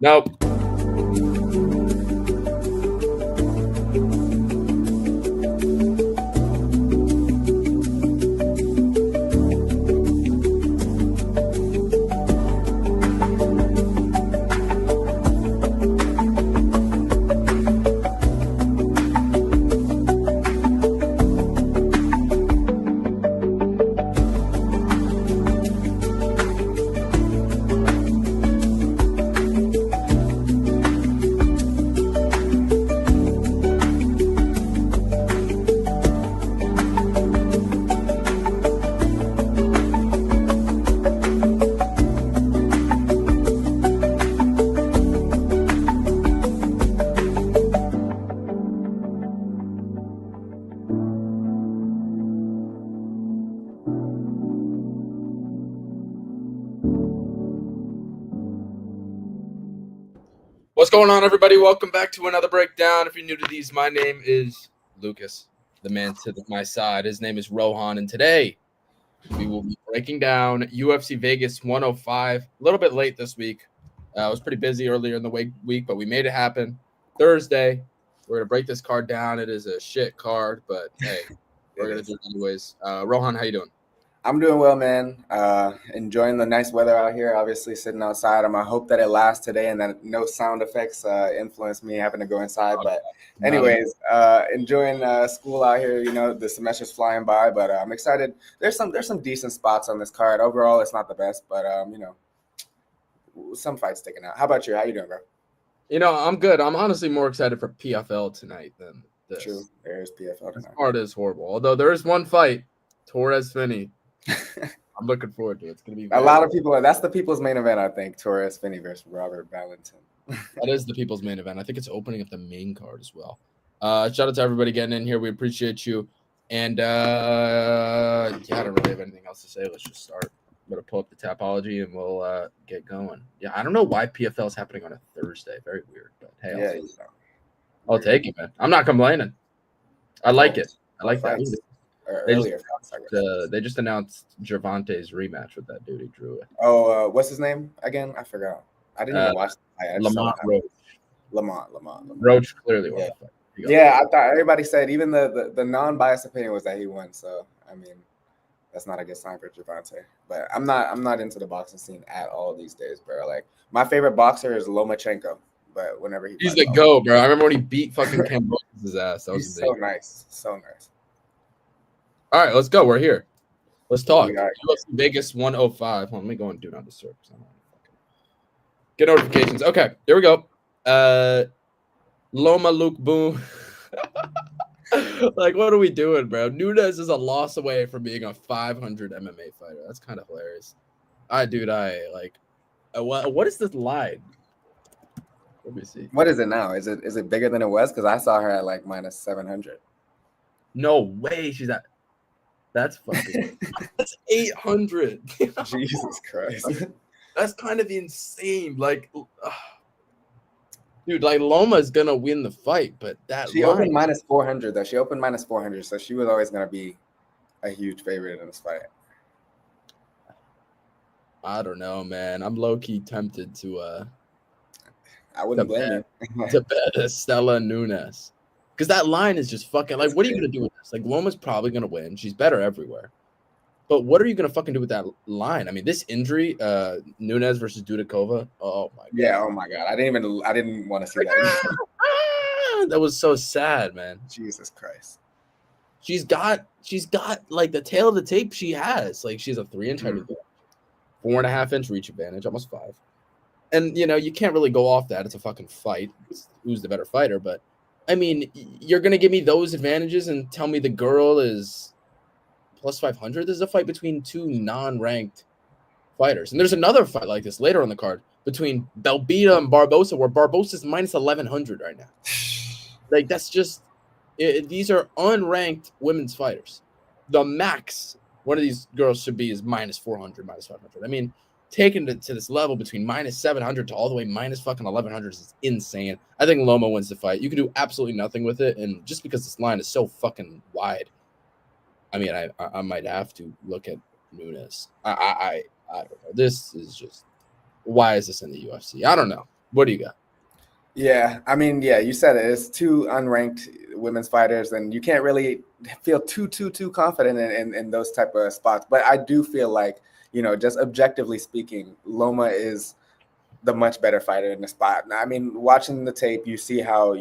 Nope. What's going on, everybody? Welcome back to another breakdown. If you're new to these, my name is Lucas, the man to my side. His name is Rohan, and today we will be breaking down UFC Vegas 105. A little bit late this week. I was pretty busy earlier in the week, but we made it happen. Thursday, we're going to break this card down. It is a shit card, but hey, we're going to do it anyways. Rohan, how you doing? I'm doing well, man. Enjoying the nice weather out here. Obviously, sitting outside. I hope that it lasts today and that no sound effects influence me having to go inside. But anyways, enjoying school out here. You know, the semester's flying by, but I'm excited. There's some decent spots on this card. Overall, it's not the best, but you know, some fights sticking out. How about you? How you doing, bro? You know, I'm good. I'm honestly more excited for PFL tonight than this. True, there is PFL tonight. This card is horrible. Although there is one fight, Torres-Finney. I'm looking forward to it. It's going to be a lot of people. That's the people's main event, I think. Torres-Finney versus Robert Valentin. That is the people's main event. I think it's opening up the main card as well. Shout out to everybody getting in here. We appreciate you. And I don't really have anything else to say. Let's just start. I'm going to pull up the Tapology and we'll get going. Yeah, I don't know why PFL is happening on a Thursday. Very weird. But hey, I'll take it, man. I'm not complaining. I like it. I like that. They just announced Gervante's rematch with that dude. He drew it. Oh, what's his name again? I forgot. I didn't even watch the Lamont Roach. Lamont. Roach clearly won the fight. Yeah, I thought everybody said, even the non-biased opinion was that he won. So I mean, that's not a good sign for Gervonta. But I'm not into the boxing scene at all these days, bro. Like, my favorite boxer is Lomachenko. But whenever he's the GOAT, bro. I remember when he beat fucking Cambose's ass. That was so nice. So nice. All right, let's go. We're here. Let's talk. UFC Vegas 105. Hold on, let me go and do not disturb. Get notifications. Okay, here we go. Loma Luke Boom. Like, what are we doing, bro? Nunes is a loss away from being a 500 MMA fighter. That's kind of hilarious. What is this line? Let me see. What is it now? Is it bigger than it was? Because I saw her at like minus 700. No way. She's at. That's fucking. That's 800. Jesus Christ. That's kind of insane. Like, dude, like Loma is gonna win the fight, but she opened minus 400 though. She opened minus 400, so she was always gonna be a huge favorite in this fight. I don't know, man. I'm low key tempted to. I wouldn't blame you. To bet Estela Nunes. Because that line is just fucking like, what are you going to do with this? Like, Loma's probably going to win. She's better everywhere. But what are you going to fucking do with that line? I mean, this injury, Nunes versus Dudakova. Oh, my God. Yeah, oh, my God. I didn't want to see that. That was so sad, man. Jesus Christ. She's got like the tail of the tape she has. Like, she has a 3-inch height advantage, 4.5-inch reach advantage, almost 5. And, you know, you can't really go off that. It's a fucking fight. It's who's the better fighter, but I mean, you're going to give me those advantages and tell me the girl is plus 500? This is a fight between two non-ranked fighters. And there's another fight like this later on the card between Belbita and Barbosa, where Barbosa's minus 1,100 right now. Like, that's just these are unranked women's fighters. The max one of these girls should be is minus 400, minus 500. I mean, taking it to this level between minus 700 to all the way minus fucking 1,100 is insane. I think Loma wins the fight. You can do absolutely nothing with it, and just because this line is so fucking wide, I mean, I might have to look at Nunes. I don't know. This is just, why is this in the UFC? I don't know. What do you got? Yeah, I mean, yeah, you said it. It's two unranked women's fighters, and you can't really feel too confident in those type of spots. But I do feel like, just objectively speaking, Loma is the much better fighter in the spot. I mean, watching the tape, you see how,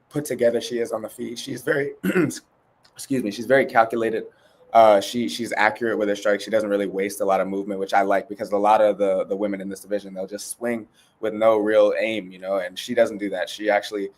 put together she is on the feet. She's very, excuse me, she's very calculated. She's accurate with her strikes. She doesn't really waste a lot of movement, which I like, because a lot of the women in this division, they'll just swing with no real aim, and she doesn't do that. She actually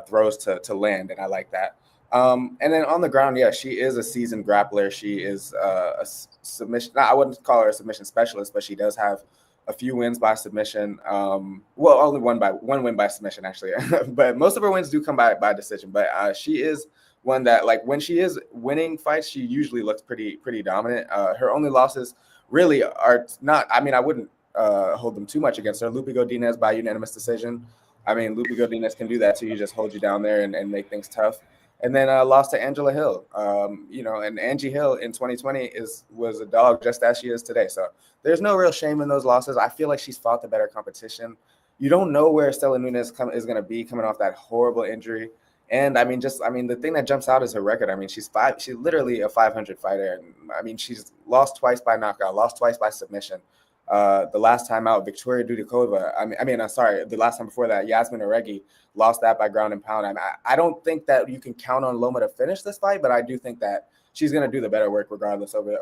throws to land, and I like that. And then on the ground, yeah, she is a seasoned grappler. She is a submission. I wouldn't call her a submission specialist, but she does have a few wins by submission. Well, only one win by submission, actually. But most of her wins do come by decision. But she is one that, like, when she is winning fights, she usually looks pretty dominant. Her only losses really are not. I mean, I wouldn't hold them too much against her. Lupi Godinez by unanimous decision. I mean, Lupi Godinez can do that too. You just hold you down there and make things tough. And then lost to Angela Hill. And Angie Hill in 2020 was a dog, just as she is today. So there's no real shame in those losses. I feel like she's fought the better competition. You don't know where Stella Nunes is going to be coming off that horrible injury. And the thing that jumps out is her record. I mean, she's literally a 500 fighter. And I mean, she's lost twice by knockout, lost twice by submission. The last time out, Victoria Dudikova. The last time before that, Yasmin Oregi lost that by ground and pound. I don't think that you can count on Loma to finish this fight, but I do think that she's going to do the better work regardless over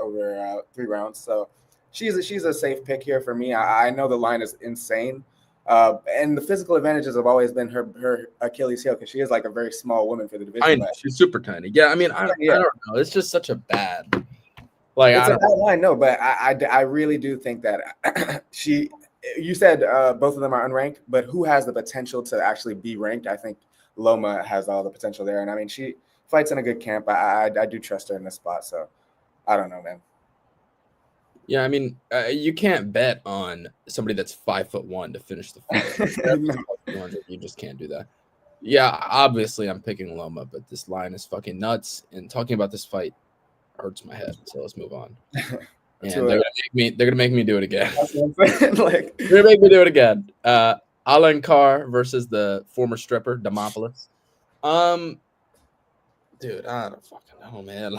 3 rounds. So she's a safe pick here for me. I know the line is insane. And the physical advantages have always been her Achilles heel, because she is like a very small woman for the division. I know, she's super tiny. Yeah, I mean, I don't know. It's just such a bad. Like, it's a bad line, no, but I really do think that you said both of them are unranked, but who has the potential to actually be ranked? I think Loma has all the potential there. And I mean, she fights in a good camp. I do trust her in this spot. So I don't know, man. Yeah, I mean, you can't bet on somebody that's 5'1" to finish the fight. You just can't do that. Yeah, obviously I'm picking Loma, but this line is fucking nuts. And talking about this fight hurts my head. So let's move on. And they're gonna make me do it again. They're gonna make me do it again. Alencar versus the former stripper Demopoulos. Dude, I don't fucking know, man.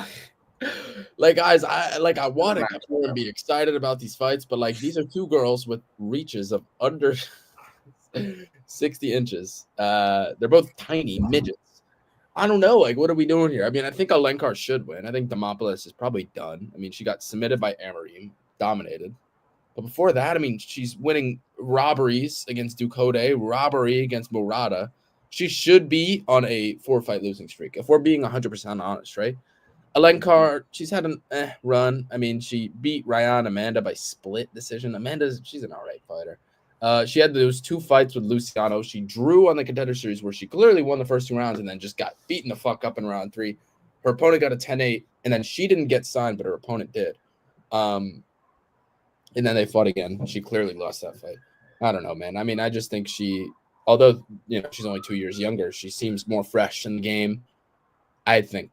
Like guys, I want to come here and be excited about these fights, but like, these are two girls with reaches of under 60 inches. They're both tiny midgets. I don't know. Like, what are we doing here? I mean, I think Alencar should win. I think Demopoulos is probably done. I mean, she got submitted by Amarim, dominated. But before that, I mean, she's winning robberies against Ducote, robbery against Murata. She should be on a 4-fight losing streak, if we're being 100% honest, right? Alencar, she's had an run. I mean, she beat Ryan Amanda by split decision. She's an all right fighter. She had those 2 fights with Luciano. She drew on the Contender Series, where she clearly won the first 2 rounds and then just got beaten the fuck up in round 3. Her opponent got a 10-8, and then she didn't get signed, but her opponent did. And then they fought again. She clearly lost that fight. I don't know, man. I mean, I just think although she's only 2 years younger, she seems more fresh in the game. I think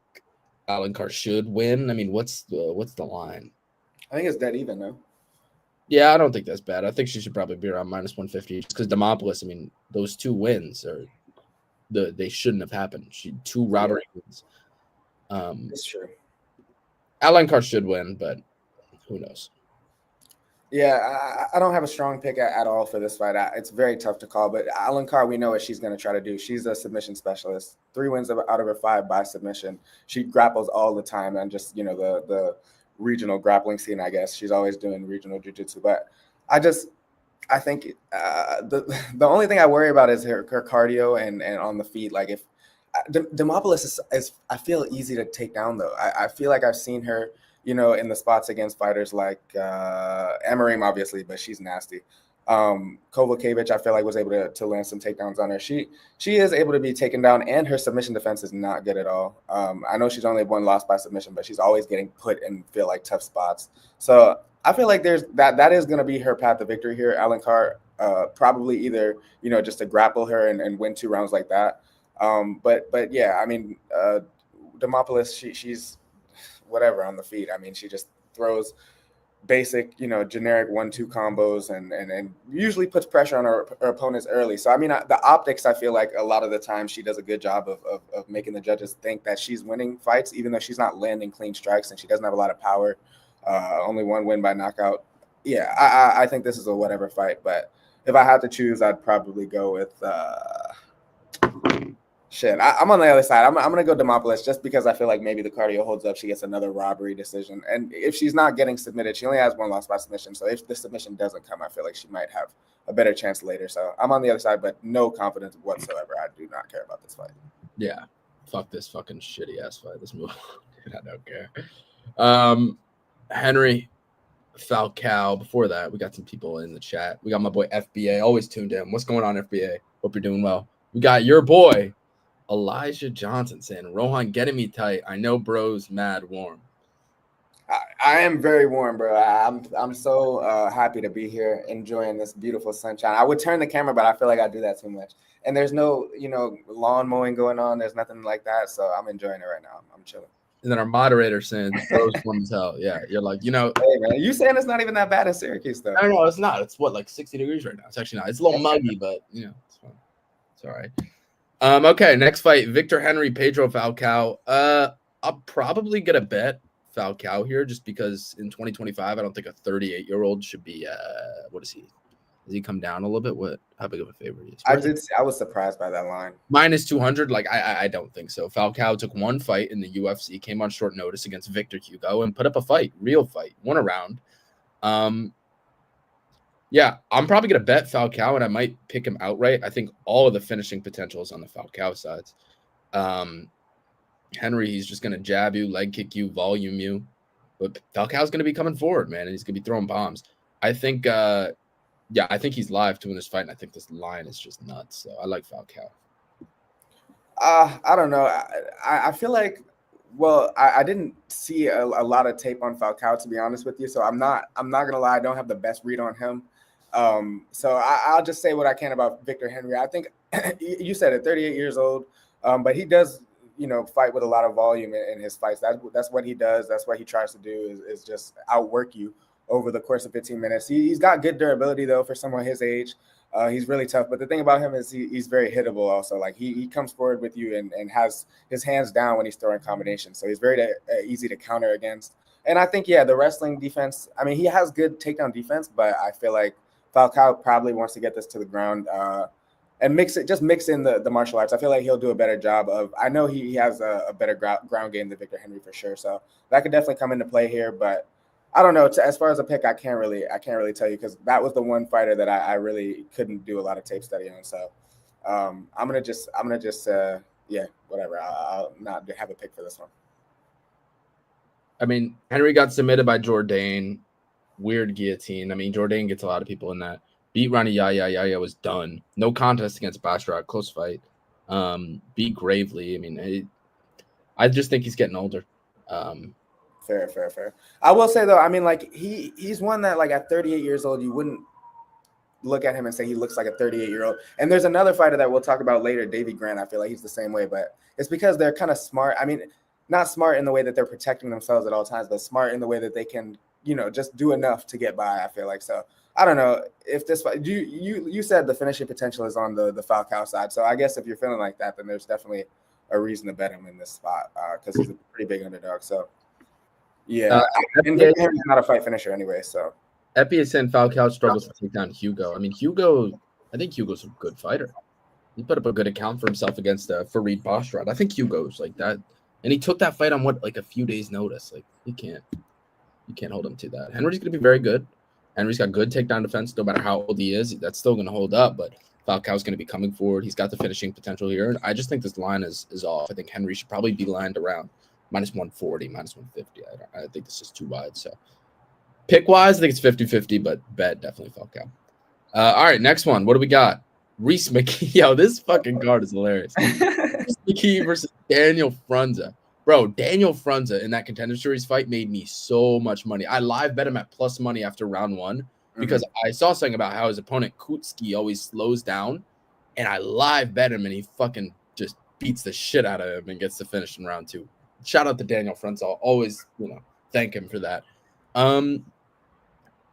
Alencar should win. I mean, what's the line? I think it's dead even, though. Yeah, I don't think that's bad. I think she should probably be around minus 150, just because Demopoulos, I mean, those 2 wins they shouldn't have happened. 2 robbery wins. It's true. Alencar should win, but who knows? Yeah, I don't have a strong pick at all for this fight. It's very tough to call, but Alencar, we know what she's going to try to do. She's a submission specialist. 3 wins out of her 5 by submission. She grapples all the time, and just the regional grappling scene, I guess. She's always doing regional jiu-jitsu. But I think the only thing I worry about is her cardio and on the feet. Like, if Demopoulos is I feel easy to take down, though. I feel like I've seen her in the spots against fighters like Amarim, obviously, but she's nasty. Kovacevic, I feel like, was able to land some takedowns on her. She is able to be taken down, and her submission defense is not good at all. I know she's only 1 loss by submission, but she's always getting put in feel like tough spots. So I feel like that is going to be her path to victory here. Alencar, probably either just to grapple her and win 2 rounds like that. But yeah, I mean, Demopoulos, she's whatever on the feet. I mean, she just throws basic, generic 1-2 combos and usually puts pressure on her opponents early. So, I mean, the optics, I feel like a lot of the time she does a good job of making the judges think that she's winning fights, even though she's not landing clean strikes and she doesn't have a lot of power. Only one win by knockout. Yeah, I think this is a whatever fight. But if I had to choose, I'd probably go with I'm on the other side. I'm going to go Demopoulos just because I feel like maybe the cardio holds up. She gets another robbery decision. And if she's not getting submitted, she only has one loss by submission. So if the submission doesn't come, I feel like she might have a better chance later. So I'm on the other side, but no confidence whatsoever. I do not care about this fight. Yeah. Fuck this fucking shitty ass fight. This move. I don't care. Henry Falcao. Before that, we got some people in the chat. We got my boy FBA, always tuned in. What's going on, FBA? Hope you're doing well. We got your boy Elijah Johnson saying, Rohan getting me tight. I know bro's mad warm. I am very warm, bro. I'm so happy to be here enjoying this beautiful sunshine. I would turn the camera, but I feel like I do that too much. And there's no, lawn mowing going on. There's nothing like that. So I'm enjoying it right now. I'm chilling. And then our moderator saying, bro's warm as hell. Yeah, you're like, Hey, man, you saying it's not even that bad in Syracuse, though? No, it's not. It's what, like 60 degrees right now? It's actually not. It's a little muggy, but, it's fine. It's all right. Okay, next fight, Victor Henry, Pedro Falcao. I'll probably get a bet Falcao here just because in 2025, I don't think a 38-year-old should be, what is he? Does he come down a little bit? How big of a favorite is he? I was surprised by that line. Minus 200, like I don't think so. Falcao took one fight in the UFC, came on short notice against Victor Hugo and put up a fight, real fight, won a round. Yeah, I'm probably going to bet Falcao, and I might pick him outright. I think all of the finishing potential is on the Falcao sides. Henry, he's just going to jab you, leg kick you, volume you. But Falcao's going to be coming forward, man, and he's going to be throwing bombs. I think, I think he's live to win this fight, and I think this line is just nuts. So I like Falcao. I don't know. I feel like, I didn't see a lot of tape on Falcao, to be honest with you. So I'm not gonna lie. I don't have the best read on him. So I'll just say what I can about Victor Henry. I think you said it, 38 years old, but he does, fight with a lot of volume in his fights. That's what he does. That's what he tries to do is just outwork you over the course of 15 minutes. He's got good durability though for someone his age. He's really tough, but the thing about him is he's very hittable also. Like he comes forward with you and has his hands down when he's throwing combinations. So he's very easy to counter against. And I think, the wrestling defense, I mean, he has good takedown defense, but I feel like Falcao probably wants to get this to the ground and mix in the martial arts. I feel like he'll do a better job I know he has a better ground game than Victor Henry for sure. So that could definitely come into play here, but I don't know. As far as a pick, I can't really tell you because that was the one fighter that I really couldn't do a lot of tape study on. So I'm gonna just whatever. I'll not have a pick for this one. I mean, Henry got submitted by Jourdain. Weird guillotine. I mean, Jourdain gets a lot of people in that. Beat Ronnie Yaya. Yaya was done. No contest against Basharat. Close fight. Beat Gravely. I mean, I just think he's getting older. Fair. I will say though, I mean, like he's one that like at 38 years old, you wouldn't look at him and say he looks like a 38-year-old. And there's another fighter that we'll talk about later, Davy Grant. I feel like he's the same way, but it's because they're kind of smart. I mean, not smart in the way that they're protecting themselves at all times, but smart in the way that they can, just do enough to get by. I feel like so. I don't know if this fight. You said the finishing potential is on the Falcao side, so I guess if you're feeling like that, then there's definitely a reason to bet him in this spot because he's a pretty big underdog. So. Yeah, and Henry's not a fight finisher anyway, so. Epi is saying Falcao struggles to take down Hugo. I mean, I think Hugo's a good fighter. He put up a good account for himself against Farid Basharat. I think Hugo's like that. And he took that fight on a few days' notice. Like, you can't hold him to that. Henry's going to be very good. Henry's got good takedown defense, no matter how old he is. That's still going to hold up, but Falcao's going to be coming forward. He's got the finishing potential here. And I just think this line is off. I think Henry should probably be lined around minus 140, minus 150. I think this is too wide. So pick-wise, I think it's 50-50, but bet definitely Falcao. All right, next one. What do we got? Reese McKee. Yo, this fucking card is hilarious. Reese McKee versus Daniel Frunza. Bro, Daniel Frunza in that Contender Series fight made me so much money. I live bet him at plus money after round one because I saw something about how his opponent Kutski always slows down, and I live bet him, and he fucking just beats the shit out of him and gets the finish in round two. Shout out to Daniel Frunza. I'll always, thank him for that.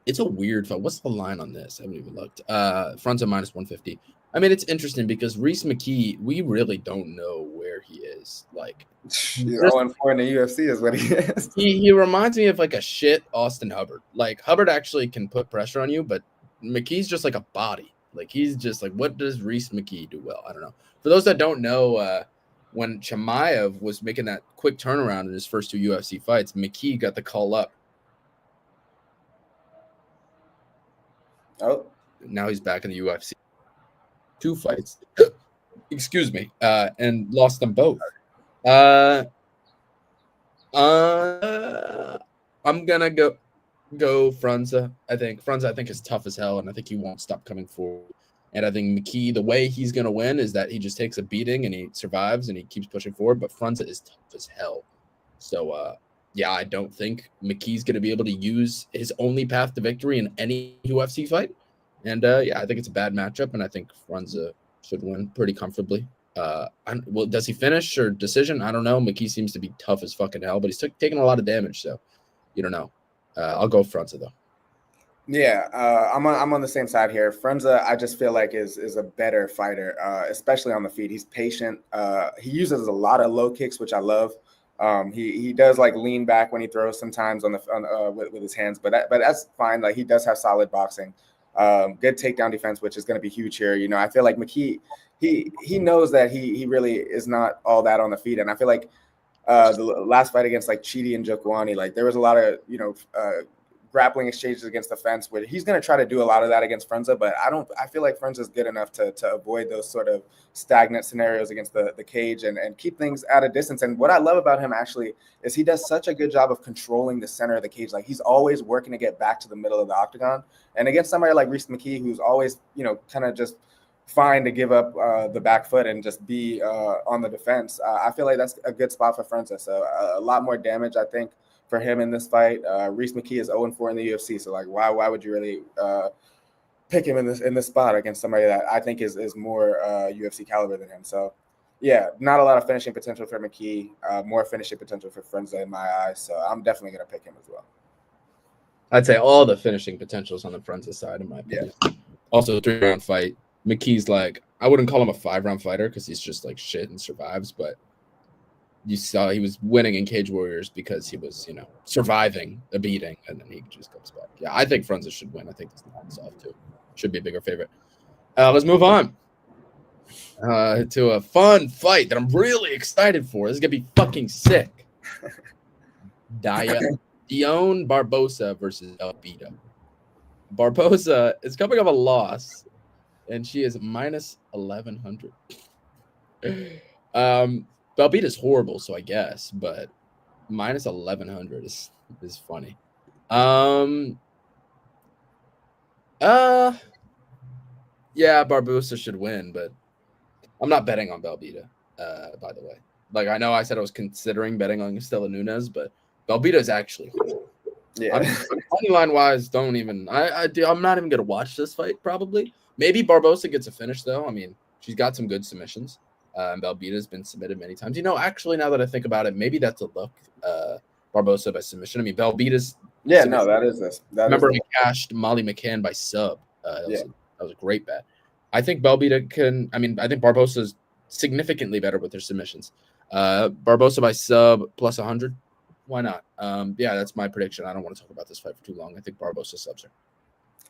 It's a weird fight. What's the line on this? I haven't even looked. Front at minus 150. I mean, it's interesting because Reese McKee, we really don't know where he is. Like, He's 0-4 in the UFC is what he is. he reminds me of like a shit Austin Hubbard. Like, Hubbard actually can put pressure on you, but McKee's just like a body. Like, he's just like, what does Reese McKee do well? I don't know. For those that don't know, when Chimaev was making that quick turnaround in his first 2 UFC fights, McKee got the call up. Oh, now he's back in the UFC. 2 fights, excuse me, and lost them both. I'm gonna go Frunza. I think Frunza is tough as hell, and I think he won't stop coming forward. And I think McKee, the way he's gonna win is that he just takes a beating and he survives and he keeps pushing forward. But Frunza is tough as hell. So yeah, I don't think McKee's gonna be able to use his only path to victory in any UFC fight. And yeah, I think it's a bad matchup, and I think Frunza should win pretty comfortably. Well, does he finish or decision? I don't know. McKee seems to be tough as fucking hell, but he's taking a lot of damage, so you don't know. I'll go Frunza though. Yeah, I'm on the same side here. Frunza, I just feel like is a better fighter, especially on the feet. He's patient. He uses a lot of low kicks, which I love. He does like lean back when he throws sometimes with his hands, but that's fine. Like he does have solid boxing. Good takedown defense, which is going to be huge here. You know, I feel like McKee, he knows that he really is not all that on the feet, and I feel like the last fight against like Chidi and Jokwani, like there was a lot of grappling exchanges against the fence where he's going to try to do a lot of that against Frunza, but I feel like Frunza is good enough to avoid those sort of stagnant scenarios against the cage and keep things at a distance. And what I love about him actually is he does such a good job of controlling the center of the cage. Like he's always working to get back to the middle of the octagon. And against somebody like Reese McKee, who's always, kind of just fine to give up the back foot and just be on the defense, I feel like that's a good spot for Frunza. So a lot more damage, I think, for him in this fight. Reese McKee is 0-4 in the UFC, so like why would you really pick him in this spot against somebody that I think is more UFC caliber than him? So yeah, not a lot of finishing potential for McKee, more finishing potential for Frunza in my eyes. So I'm definitely gonna pick him as well. I'd say all the finishing potentials on the Frunza side, in my opinion. Yeah. Also, 3-round fight. McKee's like, I wouldn't call him a 5-round fighter because he's just like shit and survives, but you saw he was winning in Cage Warriors because he was, surviving a beating, and then he just comes back. Yeah, I think Frunza should win. I think this line's off too. Should be a bigger favorite. Let's move on to a fun fight that I'm really excited for. This is gonna be fucking sick. Dione Barbosa versus Belbita. Barbosa is coming off a loss, and she is minus 1,100. Belbita's horrible, so I guess, but minus 1,100 is funny. Yeah, Barbosa should win, but I'm not betting on Belbita, by the way. Like, I know I said I was considering betting on Stella Nunes, but Belbita is actually horrible. Yeah. Money line wise, don't even. I'm not even gonna watch this fight. Probably, maybe Barbosa gets a finish though. I mean, she's got some good submissions. And Belbita's been submitted many times. Actually, now that I think about it, maybe that's a look. Barbosa by submission. I mean, Belbita's. Yeah, no, that is this. Remember, I cashed Molly McCann by sub. That was a great bet. I think Belbita can. I mean, I think Barbosa's significantly better with her submissions. Barbosa by sub plus 100. Why not? Yeah, that's my prediction. I don't want to talk about this fight for too long. I think Barbosa subs her.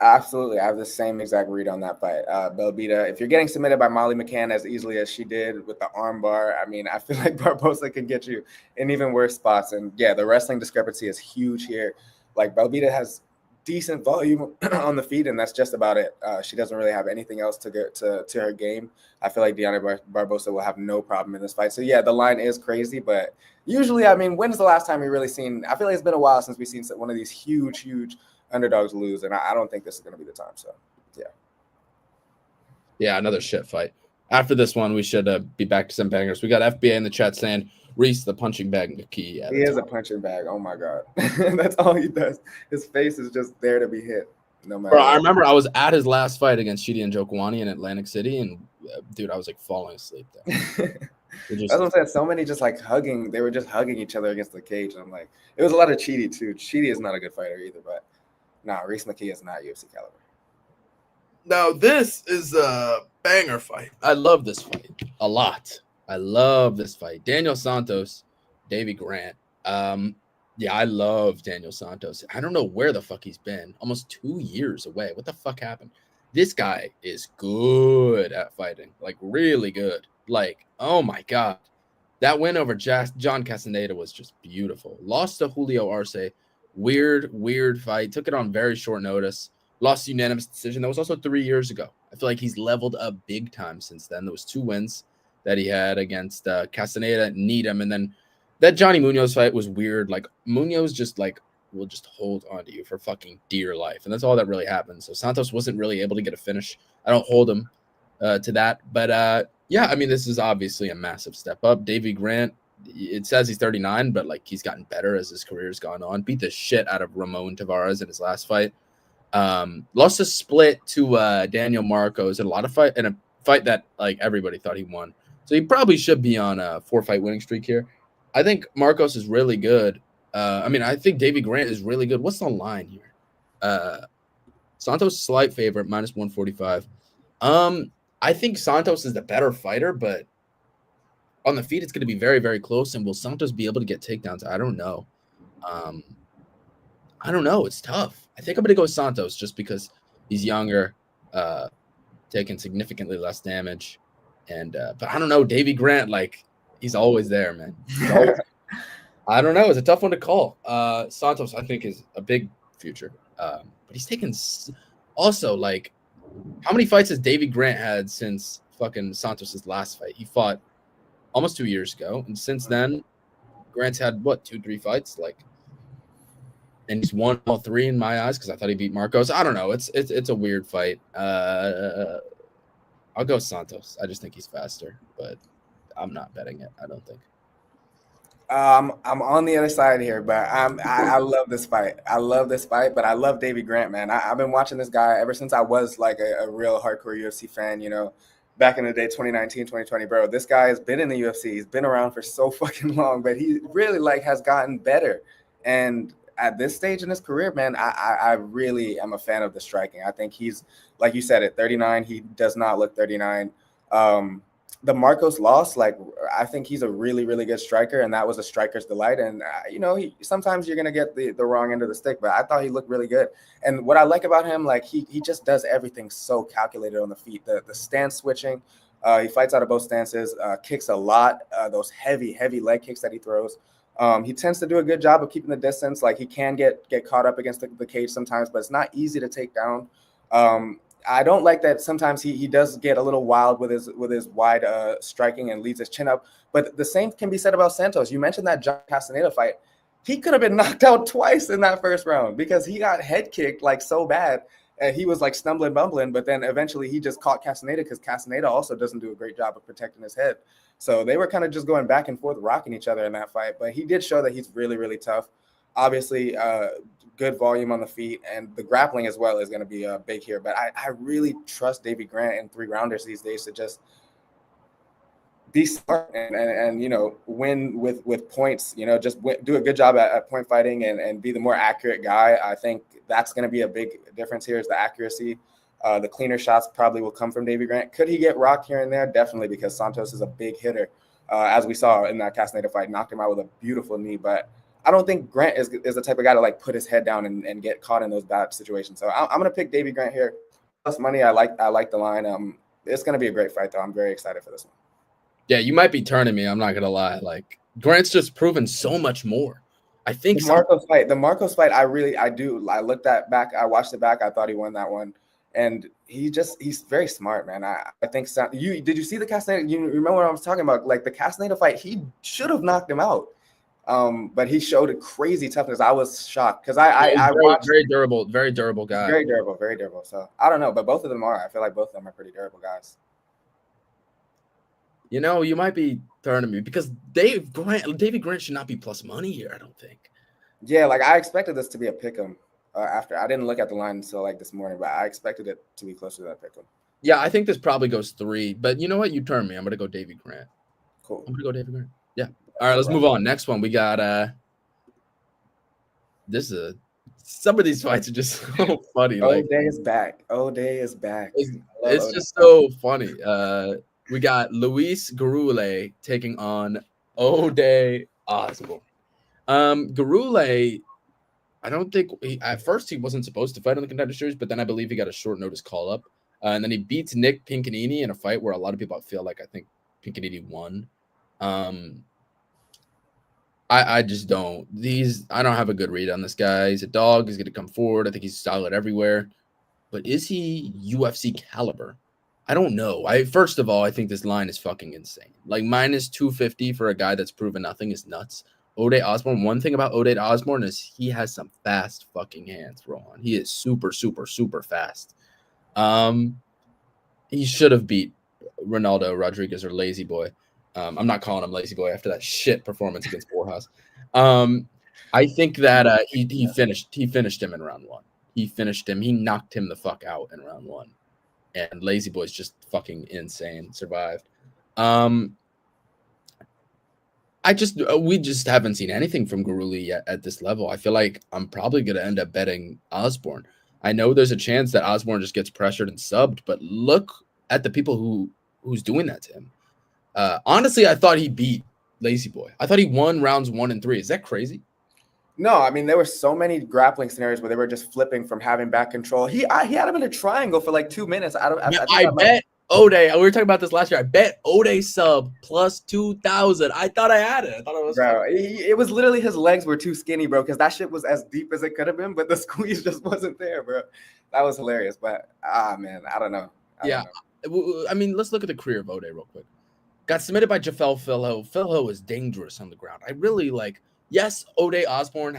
Absolutely. I have the same exact read on that fight. Belbita, if you're getting submitted by Molly McCann as easily as she did with the arm bar, I mean, I feel like Barbosa can get you in even worse spots. And yeah, the wrestling discrepancy is huge here. Like Belbita has decent volume on the feet, and that's just about it. She doesn't really have anything else to get to her game. I feel like Diana Barbosa will have no problem in this fight. So yeah, the line is crazy, but usually, I mean, when's the last time we really seen? I feel like it's been a while since we've seen one of these huge underdogs lose, and I don't think this is going to be the time. So yeah, another shit fight. After this one, we should be back to some bangers. We got FBA in the chat saying Reese the punching bag McKee. He is a punching bag. Oh my god, that's all he does. His face is just there to be hit. No matter. Bro, I remember I was at his last fight against Chidi and Jokwani in Atlantic City, and dude, I was like falling asleep there. That's what I'm saying. So many just like hugging. They were just hugging each other against the cage. And I'm like, it was a lot of Chidi too. Chidi is not a good fighter either, but No, Reese McKee is not UFC caliber. Now, this is a banger fight. I love this fight a lot. I love this fight. Daniel Santos, Davy Grant. Yeah, I love Daniel Santos. I don't know where the fuck he's been. Almost 2 years away. What the fuck happened? This guy is good at fighting. Like, really good. Like, oh my God. That win over John Castaneda was just beautiful. Lost to Julio Arce. Weird fight. Took it on very short notice. Lost unanimous decision. That was also 3 years ago. I feel like he's leveled up big time since then. There was 2 wins that he had against Castaneda, Needham, and then that Johnny Munoz fight was weird. Like, Munoz just will just hold on to you for fucking dear life, and that's all that really happened. So Santos wasn't really able to get a finish. I don't hold him to that, but yeah, I mean, this is obviously a massive step up. Davy Grant, it says he's 39, but like he's gotten better as his career's gone on. Beat the shit out of Ramon Tavares in his last fight. Lost a split to Daniel Marcos in a fight that like everybody thought he won. So he probably should be on a 4-fight winning streak here. I think Marcos is really good. I think Davy Grant is really good. What's the line here? Santos slight favorite, minus 145. I think Santos is the better fighter, but on the feet, it's going to be very, very close. And will Santos be able to get takedowns? I don't know. I don't know. It's tough. I think I'm going to go Santos just because he's younger, taking significantly less damage. And but I don't know. Davy Grant, like, he's always there, man. I don't know. It's a tough one to call. Santos, I think, is a big future. But he's taken also, like, how many fights has Davy Grant had since fucking Santos's last fight? He fought almost 2 years ago. And since then, Grant's had, 2-3 fights? Like, and he's won all 3 in my eyes because I thought he beat Marcos. I don't know. It's a weird fight. I'll go Santos. I just think he's faster, but I'm not betting it. I don't think. I'm on the other side here, but I love this fight. I love this fight, but I love Davy Grant, man. I've been watching this guy ever since I was like a real hardcore UFC fan, back in the day, 2019, 2020, bro. This guy has been in the UFC. He's been around for so fucking long, but he really has gotten better. And at this stage in his career, man, I really am a fan of the striking. I think he's, like you said, at 39, he does not look 39. The Marcos loss, like, I think he's a really, really good striker, and that was a striker's delight. And, sometimes you're going to get the wrong end of the stick, but I thought he looked really good. And what I like about him, like, he just does everything so calculated on the feet. The stance switching, he fights out of both stances, kicks a lot, those heavy leg kicks that he throws. He tends to do a good job of keeping the distance. Like, he can get caught up against the cage sometimes, but it's not easy to take down. I don't like that sometimes he does get a little wild with his wide striking and leaves his chin up. But the same can be said about Santos. You mentioned that John Castaneda fight. He could have been knocked out twice in that first round because he got head kicked like so bad. He was like stumbling, bumbling, but then eventually he just caught Castaneda because Castaneda also doesn't do a great job of protecting his head. So they were kind of just going back and forth, rocking each other in that fight. But he did show that he's really, really tough. Obviously, good volume on the feet, and the grappling as well is going to be big here. But I really trust Davy Grant in 3-rounders these days to just be smart and win with points. Just do a good job at point fighting and be the more accurate guy. I think that's going to be a big difference here is the accuracy. The cleaner shots probably will come from Davy Grant. Could he get rocked here and there? Definitely, because Santos is a big hitter, as we saw in that Castaneda fight. Knocked him out with a beautiful knee, but I don't think Grant is the type of guy to like put his head down and get caught in those bad situations. So I'm going to pick Davy Grant here. Plus money, I like the line. It's going to be a great fight, though. I'm very excited for this one. Yeah, you might be turning me. I'm not going to lie. Like, Grant's just proven so much more. I think the Marcos fight, I looked at back. I watched it back. I thought he won that one. And he's very smart, man. I think did you see the Castaneda? You remember what I was talking about? Like the Castaneda fight, he should have knocked him out. But he showed a crazy toughness. I was shocked because I watched very durable guy. Very durable. So I don't know, but both of them are. I feel like both of them are pretty durable guys. You might be turning me because Davy Grant should not be plus money here, I don't think. Yeah, like I expected this to be a pick'em. After I didn't look at the line until like this morning, but I expected it to be closer to that pick'em. Yeah, I think this probably goes 3. But you know what? You turn me. I'm gonna go Davy Grant. Cool. I'm gonna go Davy Grant. Yeah. All right, let's move on. Next one, we got this is some of these fights are just so funny. Like O'Day is back. O'Day is back. I love it's O'Day. just so funny. We got Luis Garule taking on O'Day Osborne. Garule, I don't think at first he wasn't supposed to fight on the Contender Series, but then I believe he got a short notice call up, and then he beats Nick Pincanini in a fight where a lot of people feel like I think Pincanini won. I just don't. I don't have a good read on this guy. He's a dog. He's going to come forward. I think he's solid everywhere. But is he UFC caliber? I don't know. First of all, I think this line is fucking insane. Like minus 250 for a guy that's proven nothing is nuts. O'Day Osborne. One thing about O'Day Osborne is he has some fast fucking hands, Rohan. He is super, super, super fast. He should have beat Ronaldo Rodriguez or Lazy Boy. I'm not calling him Lazy Boy after that shit performance against Borjas. I think that he finished him in round one. He finished him. He knocked him the fuck out in round one. And Lazy Boy's just fucking insane. Survived. We just haven't seen anything from Garuli yet at this level. I feel like I'm probably gonna end up betting Osborne. I know there's a chance that Osborne just gets pressured and subbed, but look at the people who's doing that to him. Honestly, I thought he beat Lazy Boy. I thought he won rounds 1 and 3. Is that crazy? No, I mean there were so many grappling scenarios where they were just flipping from having back control. He had him in a triangle for like 2 minutes. I bet O'Day. We were talking about this last year. I bet O'Day sub plus 2,000. I thought I had it. I thought it was. Bro, it was literally his legs were too skinny, bro. Because that shit was as deep as it could have been, but the squeeze just wasn't there, bro. That was hilarious. But man, I don't know. I don't know. I mean, let's look at the career of O'Day real quick. Got submitted by Jafel Filho. Filho is dangerous on the ground. I really like. Yes, O'Day Osborne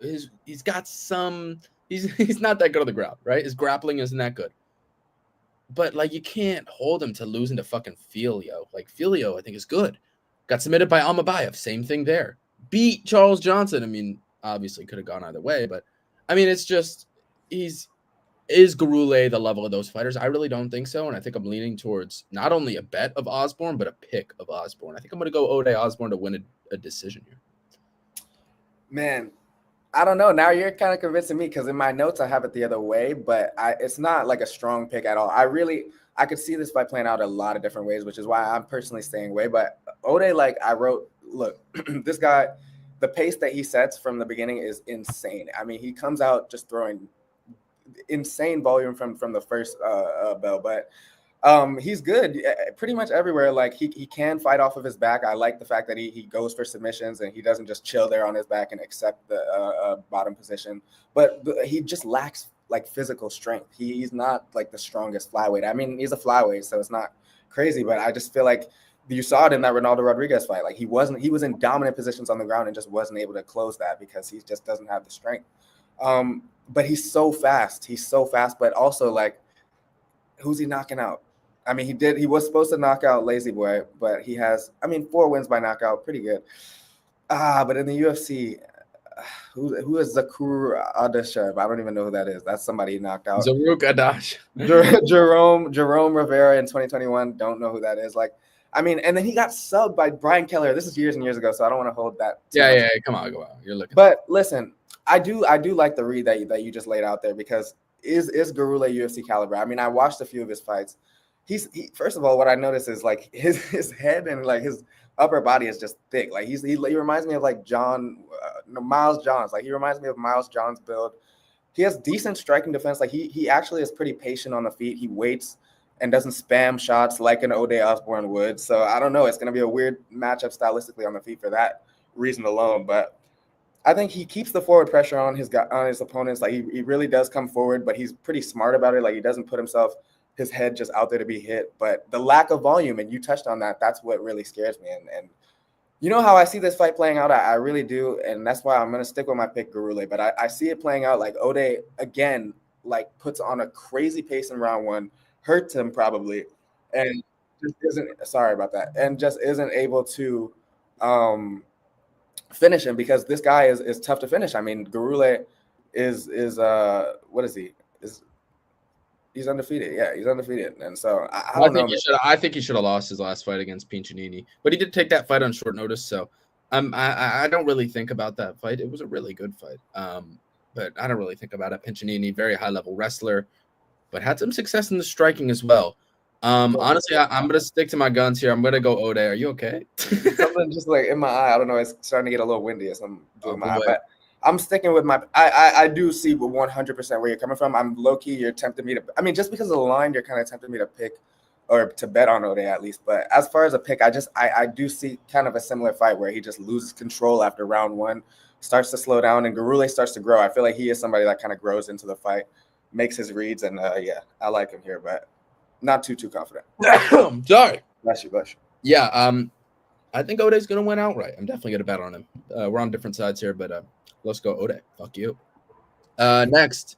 he's got some. He's not that good on the ground, right? His grappling isn't that good. But like you can't hold him to losing to fucking Filio. Like Filio, I think is good. Got submitted by Almabayev. Same thing there. Beat Charles Johnson. I mean, obviously could have gone either way, but I mean, it's just is Garule the level of those fighters? I really don't think so, and I think I'm leaning towards not only a bet of Osborne, but a pick of Osborne. I think I'm going to go O'Day Osborne to win a decision here. Man, I don't know. Now you're kind of convincing me because in my notes I have it the other way, but it's not like a strong pick at all. I could see this fight playing out a lot of different ways, which is why I'm personally staying away. But O'Day, like I wrote, look, this guy, the pace that he sets from the beginning is insane. I mean, he comes out just throwing insane volume from the first bell, but he's good pretty much everywhere. Like he can fight off of his back. I like the fact that he goes for submissions and he doesn't just chill there on his back and accept the bottom position, but he just lacks like physical strength. He's not like the strongest flyweight. I mean, he's a flyweight, so it's not crazy, but I just feel like you saw it in that Ronaldo Rodriguez fight. Like he was in dominant positions on the ground and just wasn't able to close that because he just doesn't have the strength. But he's so fast. But also like, who's he knocking out? I mean, he was supposed to knock out Lazy Boy, but he has, 4 wins by knockout, pretty good. But in the UFC, who is Zakur Adashev? I don't even know who that is. That's somebody he knocked out. Zaruk Adash. Jerome Rivera in 2021. Don't know who that is. Like, I mean, and then he got subbed by Brian Keller. This is years and years ago, so I don't want to hold that. Yeah. Come on, go on. You're looking. But listen, I do like the read that you just laid out there because is Garule UFC caliber? I mean, I watched a few of his fights. He first of all, what I noticed is like his head and like his upper body is just thick. Like he reminds me of like Miles Johns. Like he reminds me of Miles Johns' build. He has decent striking defense. Like he actually is pretty patient on the feet. He waits and doesn't spam shots like an O'Day Osborne would. So I don't know. It's going to be a weird matchup stylistically on the feet for that reason alone. But I think he keeps the forward pressure on his opponents. Like he really does come forward, but he's pretty smart about it. Like he doesn't put his head just out there to be hit. But the lack of volume, and you touched on that, that's what really scares me. And you know how I see this fight playing out? I really do. And that's why I'm going to stick with my pick, Garule. But I see it playing out like O'Day, again, like puts on a crazy pace in round one, hurts him probably, and just isn't able to finish him because this guy is tough to finish. I mean, Garule is what is he? He's undefeated. Yeah, he's undefeated. And so I don't know. I think he should have lost his last fight against Pincinini, but he did take that fight on short notice. So I don't really think about that fight. It was a really good fight. but I don't really think about it. Pinchinini, very high level wrestler, but had some success in the striking as well. Honestly, I'm gonna stick to my guns here. I'm gonna go Ode. Are you okay? Something just like in my eye. I don't know. It's starting to get a little windy as I'm doing my eye, boy. but I'm sticking with my. I do see 100% where you're coming from. I'm low key. You're tempting me to. I mean, just because of the line, you're kind of tempting me to pick or to bet on Ode at least. But as far as a pick, I do see kind of a similar fight where he just loses control after round one, starts to slow down, and Garule starts to grow. I feel like he is somebody that kind of grows into the fight, makes his reads, and yeah, I like him here, but not too confident. Sorry. Bless you. Yeah, I think Ode's gonna win outright. I'm definitely gonna bet on him. We're on different sides here, but let's go Ode. Fuck you. Next,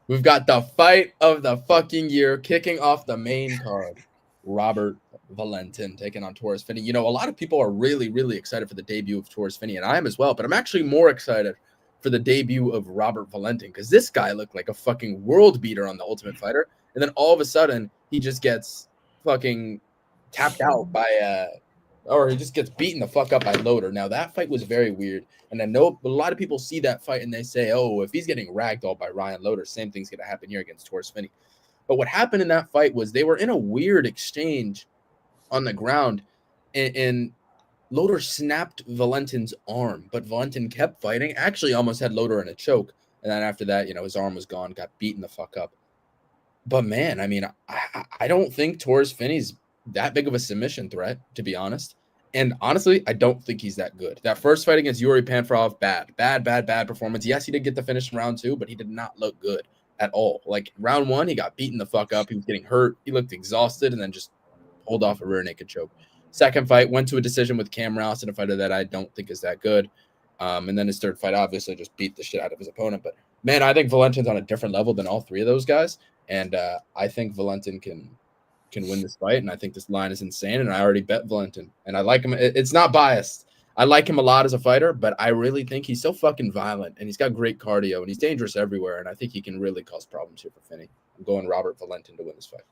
we've got the fight of the fucking year, kicking off the main card. Robert Valentin taking on Torres Finney. You know, a lot of people are really, really excited for the debut of Torres Finney, and I am as well. But I'm actually more excited for the debut of Robert Valentin because this guy looked like a fucking world beater on The Ultimate Fighter, and then all of a sudden he just gets fucking tapped out by or he just gets beaten the fuck up by Loader. Now that fight was very weird, and I know a lot of people see that fight and they say, "Oh, if he's getting ragdolled by Ryan Loader, same thing's gonna happen here against Torres Finney." But what happened in that fight was they were in a weird exchange on the ground, and Loader snapped Valentin's arm, but Valentin kept fighting. Actually, almost had Loader in a choke, and then after that, you know, his arm was gone, got beaten the fuck up. But man, I mean, I don't think Torres Finney's that big of a submission threat, to be honest. And honestly, I don't think he's that good. That first fight against Yuri Panfarov, bad performance. Yes, he did get the finish in round 2, but he did not look good at all. Like round 1, he got beaten the fuck up. He was getting hurt. He looked exhausted and then just pulled off a rear naked choke. Second fight, went to a decision with Cam Rouse in a fighter that I don't think is that good. And then his third fight, obviously, just beat the shit out of his opponent. But man, I think Valentin's on a different level than all three of those guys. And I think Valentin can win this fight. And I think this line is insane. And I already bet Valentin. And I like him. It's not biased. I like him a lot as a fighter, but I really think he's so fucking violent. And he's got great cardio. And he's dangerous everywhere. And I think he can really cause problems here for Finney. I'm going Robert Valentin to win this fight.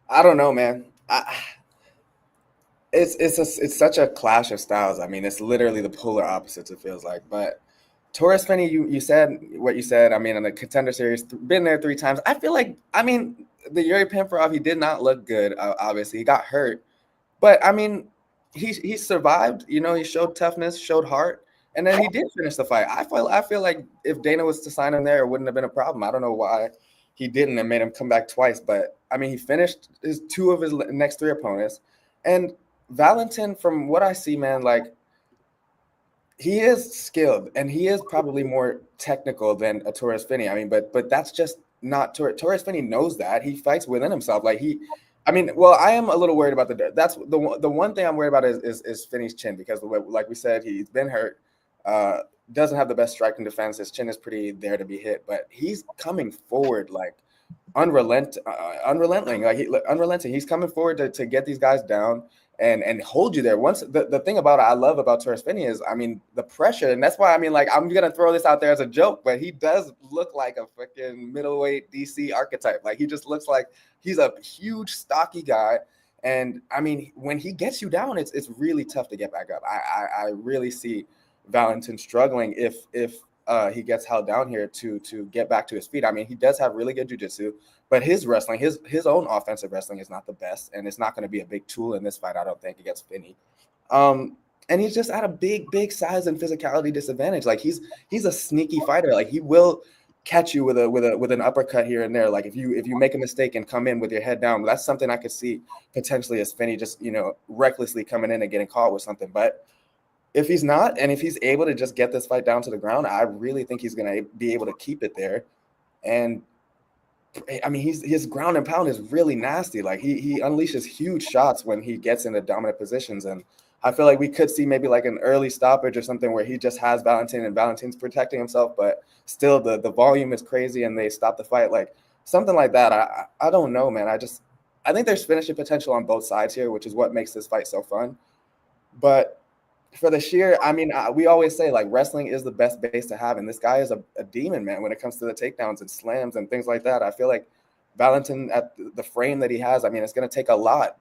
I don't know, man. It's such a clash of styles. I mean, it's literally the polar opposites, it feels like. But Torres Finney, you said what you said. I mean, in the Contender Series, been there 3 times. I feel like, I mean, the Yuri Panfarov, he did not look good, obviously. He got hurt. But, I mean, he survived. You know, he showed toughness, showed heart, and then he did finish the fight. I feel like if Dana was to sign him there, it wouldn't have been a problem. I don't know why he didn't and made him come back twice. But, I mean, he finished 2 of his next 3 opponents. And Valentin, from what I see, man, like, he is skilled and he is probably more technical than a Torres Finney. I mean, but that's just not Torres Finney knows that. He fights within himself. Like I am a little worried about that's the one thing I'm worried about is Finney's chin, because like we said, he's been hurt, doesn't have the best striking defense. His chin is pretty there to be hit, but he's coming forward like unrelenting. He's coming forward to get these guys down and hold you there. Once the thing about it, I love about Torres Finney is, I mean, the pressure, and that's why, I mean, like, I'm gonna throw this out there as a joke, but he does look like a freaking middleweight DC archetype. Like, he just looks like he's a huge, stocky guy, and I mean, when he gets you down, it's really tough to get back up. I really see Valentin struggling if he gets held down here to get back to his feet. I mean, he does have really good jiu-jitsu, but his wrestling, his own offensive wrestling is not the best, and it's not going to be a big tool in this fight, I don't think, against Finney. And he's just at a big size and physicality disadvantage. Like, he's a sneaky fighter. Like, he will catch you with an uppercut here and there. Like, if you make a mistake and come in with your head down, that's something I could see potentially as Finney just, you know, recklessly coming in and getting caught with something. But if he's not, and if he's able to just get this fight down to the ground, I really think he's going to be able to keep it there. And I mean, his ground and pound is really nasty. Like, he unleashes huge shots when he gets into dominant positions. And I feel like we could see maybe like an early stoppage or something where he just has Valentin and Valentin's protecting himself, but still the volume is crazy and they stop the fight. Like, something like that. I don't know, man. I think there's finishing potential on both sides here, which is what makes this fight so fun. But for the sheer, I mean, we always say, like, wrestling is the best base to have, and this guy is a demon, man, when it comes to the takedowns and slams and things like that. I feel like Valentin, at the frame that he has, I mean, it's going to take a lot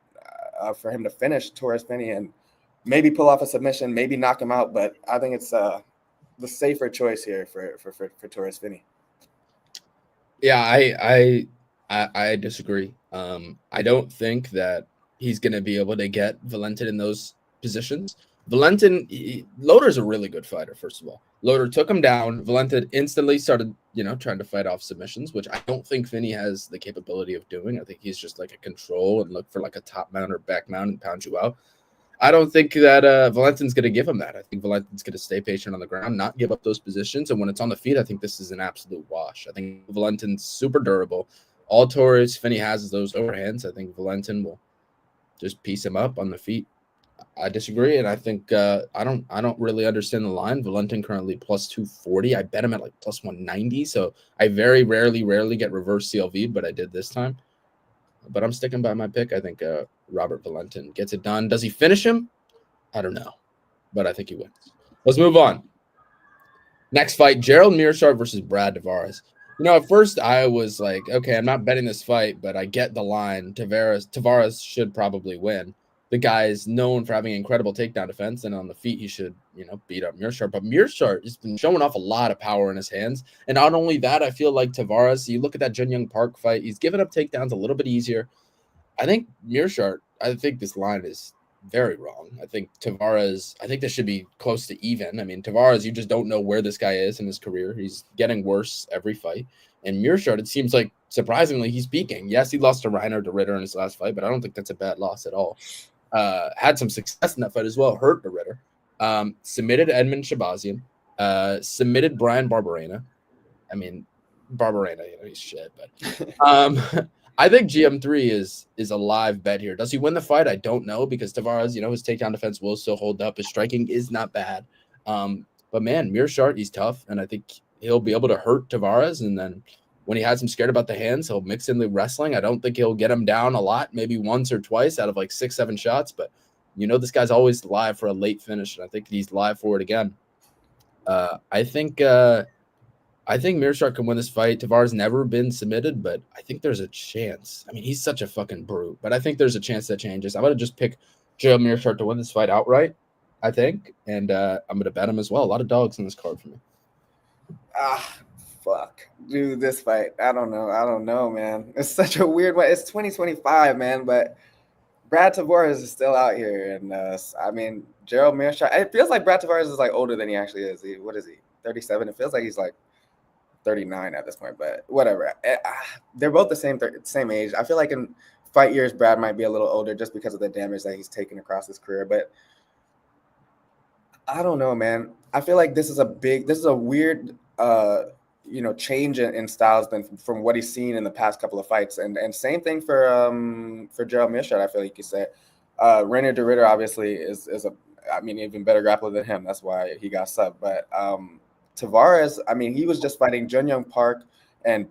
for him to finish Torres Finney and maybe pull off a submission, maybe knock him out, but I think it's the safer choice here for Torres Finney. Yeah, I disagree. I don't think that he's going to be able to get Valentin in those positions. Loder's a really good fighter, first of all. Loder took him down. Valentin instantly started, trying to fight off submissions, which I don't think Finney has the capability of doing. I think he's just like a control and look for like a top mount or back mount and pound you out. I don't think that Valentin's going to give him that. I think Valentin's going to stay patient on the ground, not give up those positions. And when it's on the feet, I think this is an absolute wash. I think Valentin's super durable. All Torres Finney has is those overhands. I think Valentin will just piece him up on the feet. I disagree, and I think I don't really understand the line. Valentin currently plus 240. I bet him at like plus 190. So I very rarely get reverse CLV, but I did this time. But I'm sticking by my pick. I think Robert Valentin gets it done. Does he finish him? I don't know, but I think he wins. Let's move on. Next fight, Gerald Meerschaert versus Brad Tavares. At first I was like, okay, I'm not betting this fight, but I get the line. Tavares should probably win. The guy is known for having incredible takedown defense, and on the feet he should, beat up Meerschaert. But Meerschaert has been showing off a lot of power in his hands. And not only that, I feel like Tavares, you look at that Jun Young Park fight, he's given up takedowns a little bit easier. I think this line is very wrong. I think this should be close to even. I mean, Tavares, you just don't know where this guy is in his career. He's getting worse every fight. And Meerschaert, it seems like, surprisingly, he's peaking. Yes, he lost to Reiner de Ritter in his last fight, but I don't think that's a bad loss at all. Had some success in that fight as well, hurt de Ritter. Submitted Edmund Shabazian. Submitted Brian Barberena. I mean, Barberena, he's shit, but I think GM3 is a live bet here. Does he win the fight? I don't know, because Tavares, his takedown defense will still hold up. His striking is not bad. But man, Meerschaert, he's tough, and I think he'll be able to hurt Tavares. And then when he has him scared about the hands, he'll mix in the wrestling. I don't think he'll get him down a lot, maybe once or twice out of like 6-7 shots. But this guy's always live for a late finish, and I think he's live for it again. I think Meerschaert can win this fight. Tavares never been submitted, but I think there's a chance. I mean, he's such a fucking brute, but I think there's a chance that changes. I'm going to just pick Gerald Meerschaert to win this fight outright, I think, and I'm going to bet him as well. A lot of dogs in this card for me. Fuck. Dude, this fight, I don't know, man. It's such a weird one. It's 2025, man, but Brad Tavares is still out here, and I mean, Gerald Meerschaert, it feels like Brad Tavares is like older than he actually is. What is he, 37? It feels like he's like 39 at this point, but whatever. They're both the same age. I feel like in fight years, Brad might be a little older just because of the damage that he's taken across his career, but I don't know, man. I feel like this is a weird change in styles than from what he's seen in the past couple of fights, and same thing for Gerald Meerschaert. I feel like you say Reiner de Ritter obviously is even better grappler than him. That's why he got subbed. But Tavares, I mean, he was just fighting Jun Young Park and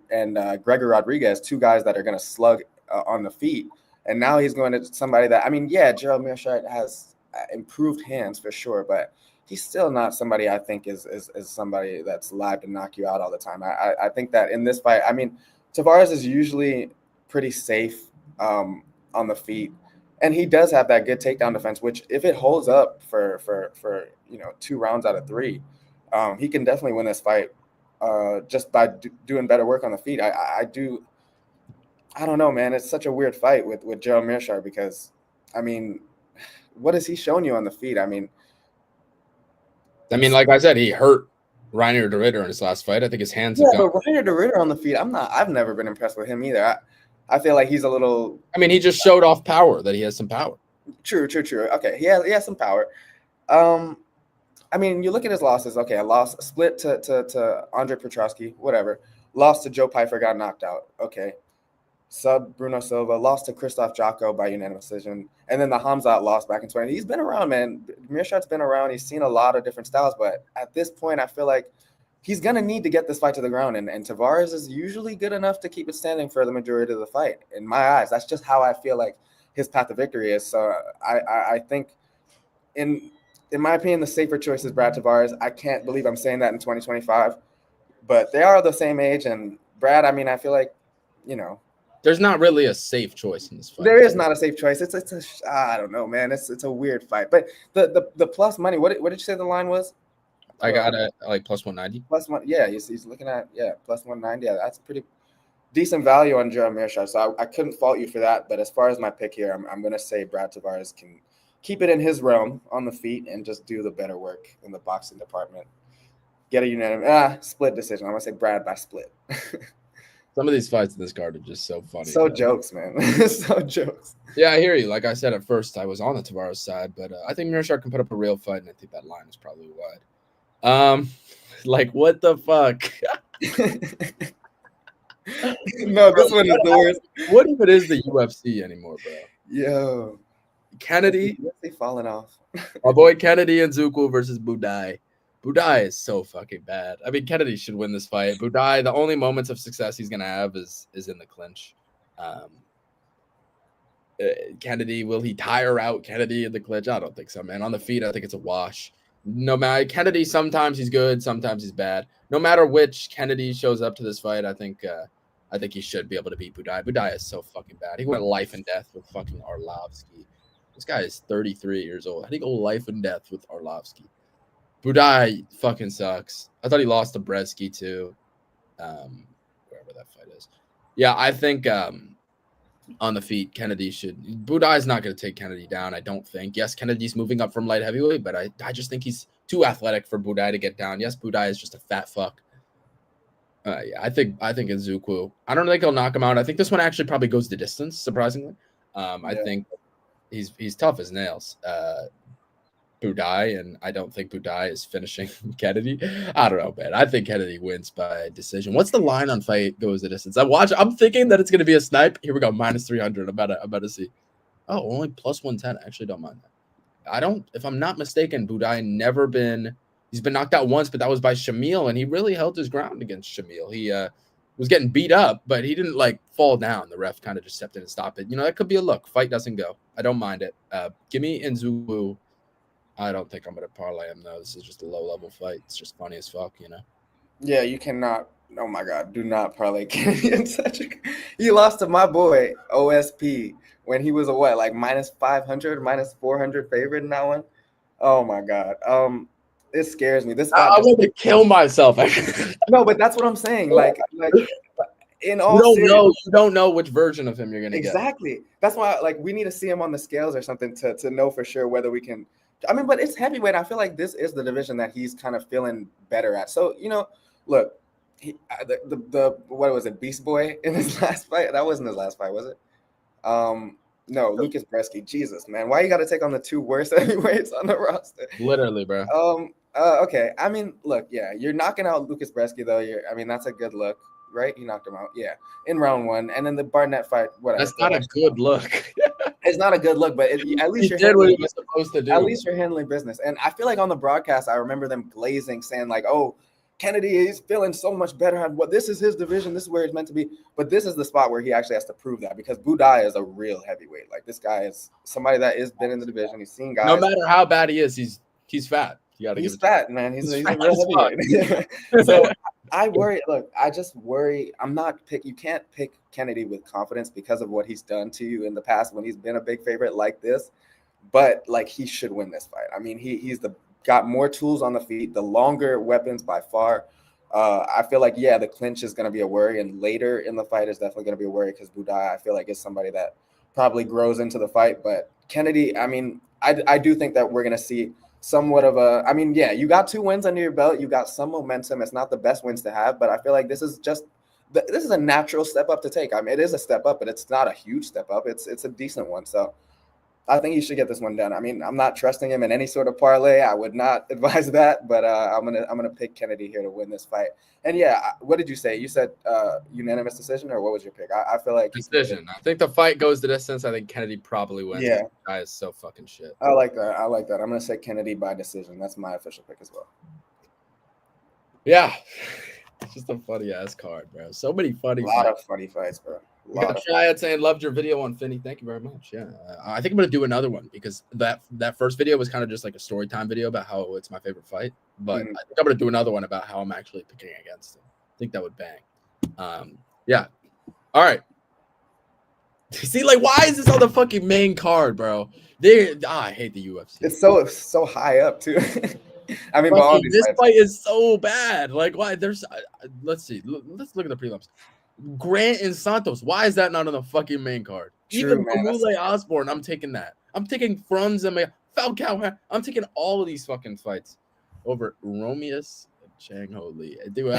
Gregor Rodriguez, two guys that are going to slug on the feet, and now he's going to somebody that, I mean, yeah, Gerald Meerschaert has improved hands for sure, but he's still not somebody I think is somebody that's live to knock you out all the time. I think that in this fight, I mean, Tavares is usually pretty safe on the feet, and he does have that good takedown defense, which if it holds up for 2 rounds out of 3, he can definitely win this fight just by doing better work on the feet. I don't know, man. It's such a weird fight with Gerald Meerschaert because, I mean, what has he shown you on the feet? I mean, like I said, he hurt Reiner de Ritter in his last fight. I think his hands have gone. But Reiner de Ritter on the feet, I've never been impressed with him either. I feel like he's a little. I mean, he just showed off power, that he has some power. True. Okay, he has some power. I mean, you look at his losses. Okay, a loss, split to Andre Petrosky, whatever. Lost to Joe Pyfer, got knocked out. Okay. Sub Bruno Silva, lost to Christoph Jocko by unanimous decision, and then the Hamzat loss back in 20. He's been around, man. Meerschaert's been around. He's seen a lot of different styles, but at this point, I feel like he's going to need to get this fight to the ground, and Tavares is usually good enough to keep it standing for the majority of the fight. In my eyes, that's just how I feel like his path to victory is. So I think, in my opinion, the safer choice is Brad Tavares. I can't believe I'm saying that in 2025, but they are the same age, and Brad, I mean, I feel like, there's not really a safe choice in this fight. There is not a safe choice. I don't know, man. It's a weird fight. But the plus money, what did you say the line was? I got it like plus 190. Plus one, yeah. He's looking at plus 190. Yeah, that's pretty decent value on Gerald Meerschaert. So I couldn't fault you for that. But as far as my pick here, I'm going to say Brad Tavares can keep it in his realm on the feet and just do the better work in the boxing department. Get a unanimous split decision. I'm going to say Brad by split. Some of these fights in this card are just so funny. So jokes, man. So jokes. Yeah, I hear you. Like I said at first, I was on the Tavares side, but I think Meerschaert can put up a real fight, and I think that line is probably wide. Like what the fuck? No, this one is the worst. What if it is the UFC anymore, bro? Yo, Kennedy, they falling off. our boy Kennedy and Zuko versus Budai. Budai is so fucking bad. I mean, Kennedy should win this fight. Budai, the only moments of success he's gonna have is in the clinch. Kennedy, will he tire out Kennedy in the clinch? I don't think so, man. On the feet, I think it's a wash. No matter Kennedy, sometimes he's good, sometimes he's bad. No matter which Kennedy shows up to this fight, I think he should be able to beat Budai. Budai is so fucking bad. He went life and death with fucking Arlovsky. This guy is 33 years old. How do you go life and death with Arlovsky? Budai fucking sucks. I thought he lost to Bresky too. Wherever that fight is. Yeah, I think on the feet, Kennedy should. Budai's not going to take Kennedy down, I don't think. Yes, Kennedy's moving up from light heavyweight, but I just think he's too athletic for Budai to get down. Yes, Budai is just a fat fuck. Yeah, I think Nzukwu. I don't think he'll knock him out. I think this one actually probably goes the distance, surprisingly. I think he's tough as nails. Budai, and I don't think Budai is finishing Kennedy. I don't know, man. I think Kennedy wins by decision. What's the line on fight goes the distance? I'm thinking that it's going to be a snipe. Here we go, minus 300. I'm about to see. Oh, only plus 110. I actually don't mind that. If I'm not mistaken, Budai he's been knocked out once, but that was by Shamil, and he really held his ground against Shamil. He was getting beat up, but he didn't like fall down. The ref kind of just stepped in and stopped it. That could be a look. Fight doesn't go. I don't mind it. Give me Nzukwu. I don't think I'm going to parlay him, though. This is just a low-level fight. It's just funny as fuck, Yeah, you cannot. Oh, my God. Do not parlay Kennedy in such a – he lost to my boy, OSP, when he was a what, like minus 500, minus 400 favorite in that one? Oh, my God. It scares me. I want to kill myself. No, but that's what I'm saying. Like in all you don't know which version of him you're going to get. Exactly. That's why we need to see him on the scales or something to know for sure whether we can – I mean, but it's heavyweight. I feel like this is the division that he's kind of feeling better at. So, look, what was it, Beast Boy in his last fight? That wasn't his last fight, was it? No, Lucas Bresky. Jesus, man. Why you got to take on the two worst heavyweights on the roster? Literally, bro. Okay. I mean, look, yeah, you're knocking out Lucas Bresky, though. That's a good look, right? You knocked him out, yeah, in round one. And then the Barnett fight, whatever. That's not a good look. It's not a good look, but at least you did what he was supposed to do. At least you're handling business. And I feel like on the broadcast, I remember them glazing, saying like, "Oh, Kennedy is feeling so much better. This is his division. This is where he's meant to be." But this is the spot where he actually has to prove that, because Budai is a real heavyweight. Like, this guy is somebody that has been in the division. He's seen guys. No matter how bad he is, he's fat. He's fat, man. He's a real heavyweight. So I worry. Look, I just worry. You can't pick Kennedy with confidence because of what he's done to you in the past when he's been a big favorite like this. But he should win this fight. I mean, he's got more tools on the feet, the longer weapons by far. I feel like the clinch is going to be a worry, and later in the fight is definitely going to be a worry because Budai, I feel like, is somebody that probably grows into the fight. But Kennedy, I mean, I do think that we're going to see somewhat of you got 2 wins under your belt. You got some momentum. It's not the best wins to have, but I feel like this is a natural step up to take. I mean, it is a step up, but it's not a huge step up. It's a decent one. So I think he should get this one done. I mean, I'm not trusting him in any sort of parlay. I would not advise that, but I'm gonna pick Kennedy here to win this fight. And what did you say? You said unanimous decision, or what was your pick? I feel like decision. I think the fight goes the distance. I think Kennedy probably wins. Yeah, the guy is so fucking shit. I like that. I'm gonna say Kennedy by decision. That's my official pick as well. Yeah, it's just a funny ass card, bro. So many funny. A lot of funny fights, bro. Triad saying loved your video on Finney. Thank you very much. Yeah, I think I'm gonna do another one because that first video was kind of just like a story time video about how it's my favorite fight. But I think I'm gonna do another one about how I'm actually picking against him. I think that would bang. Yeah. All right. See, why is this on the fucking main card, bro? I hate the UFC. It's so high up too. I mean, but all Fucking, these this fights. fight is so bad. Like, why? There's let's see. Let's look at the prelims. Grant and Santos. Why is that not on the fucking main card? True, Even man. Mamule Osborne, I'm taking that. I'm taking Franz and Falcao. I'm taking all of these fucking fights over Romeus and Chang Ho Lee. Dude,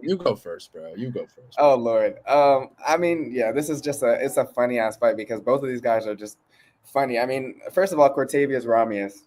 you go first, bro. You go first. Oh Lord. I mean, yeah, this is just it's a funny ass fight because both of these guys are just funny. I mean, first of all, Cortavius Ramius,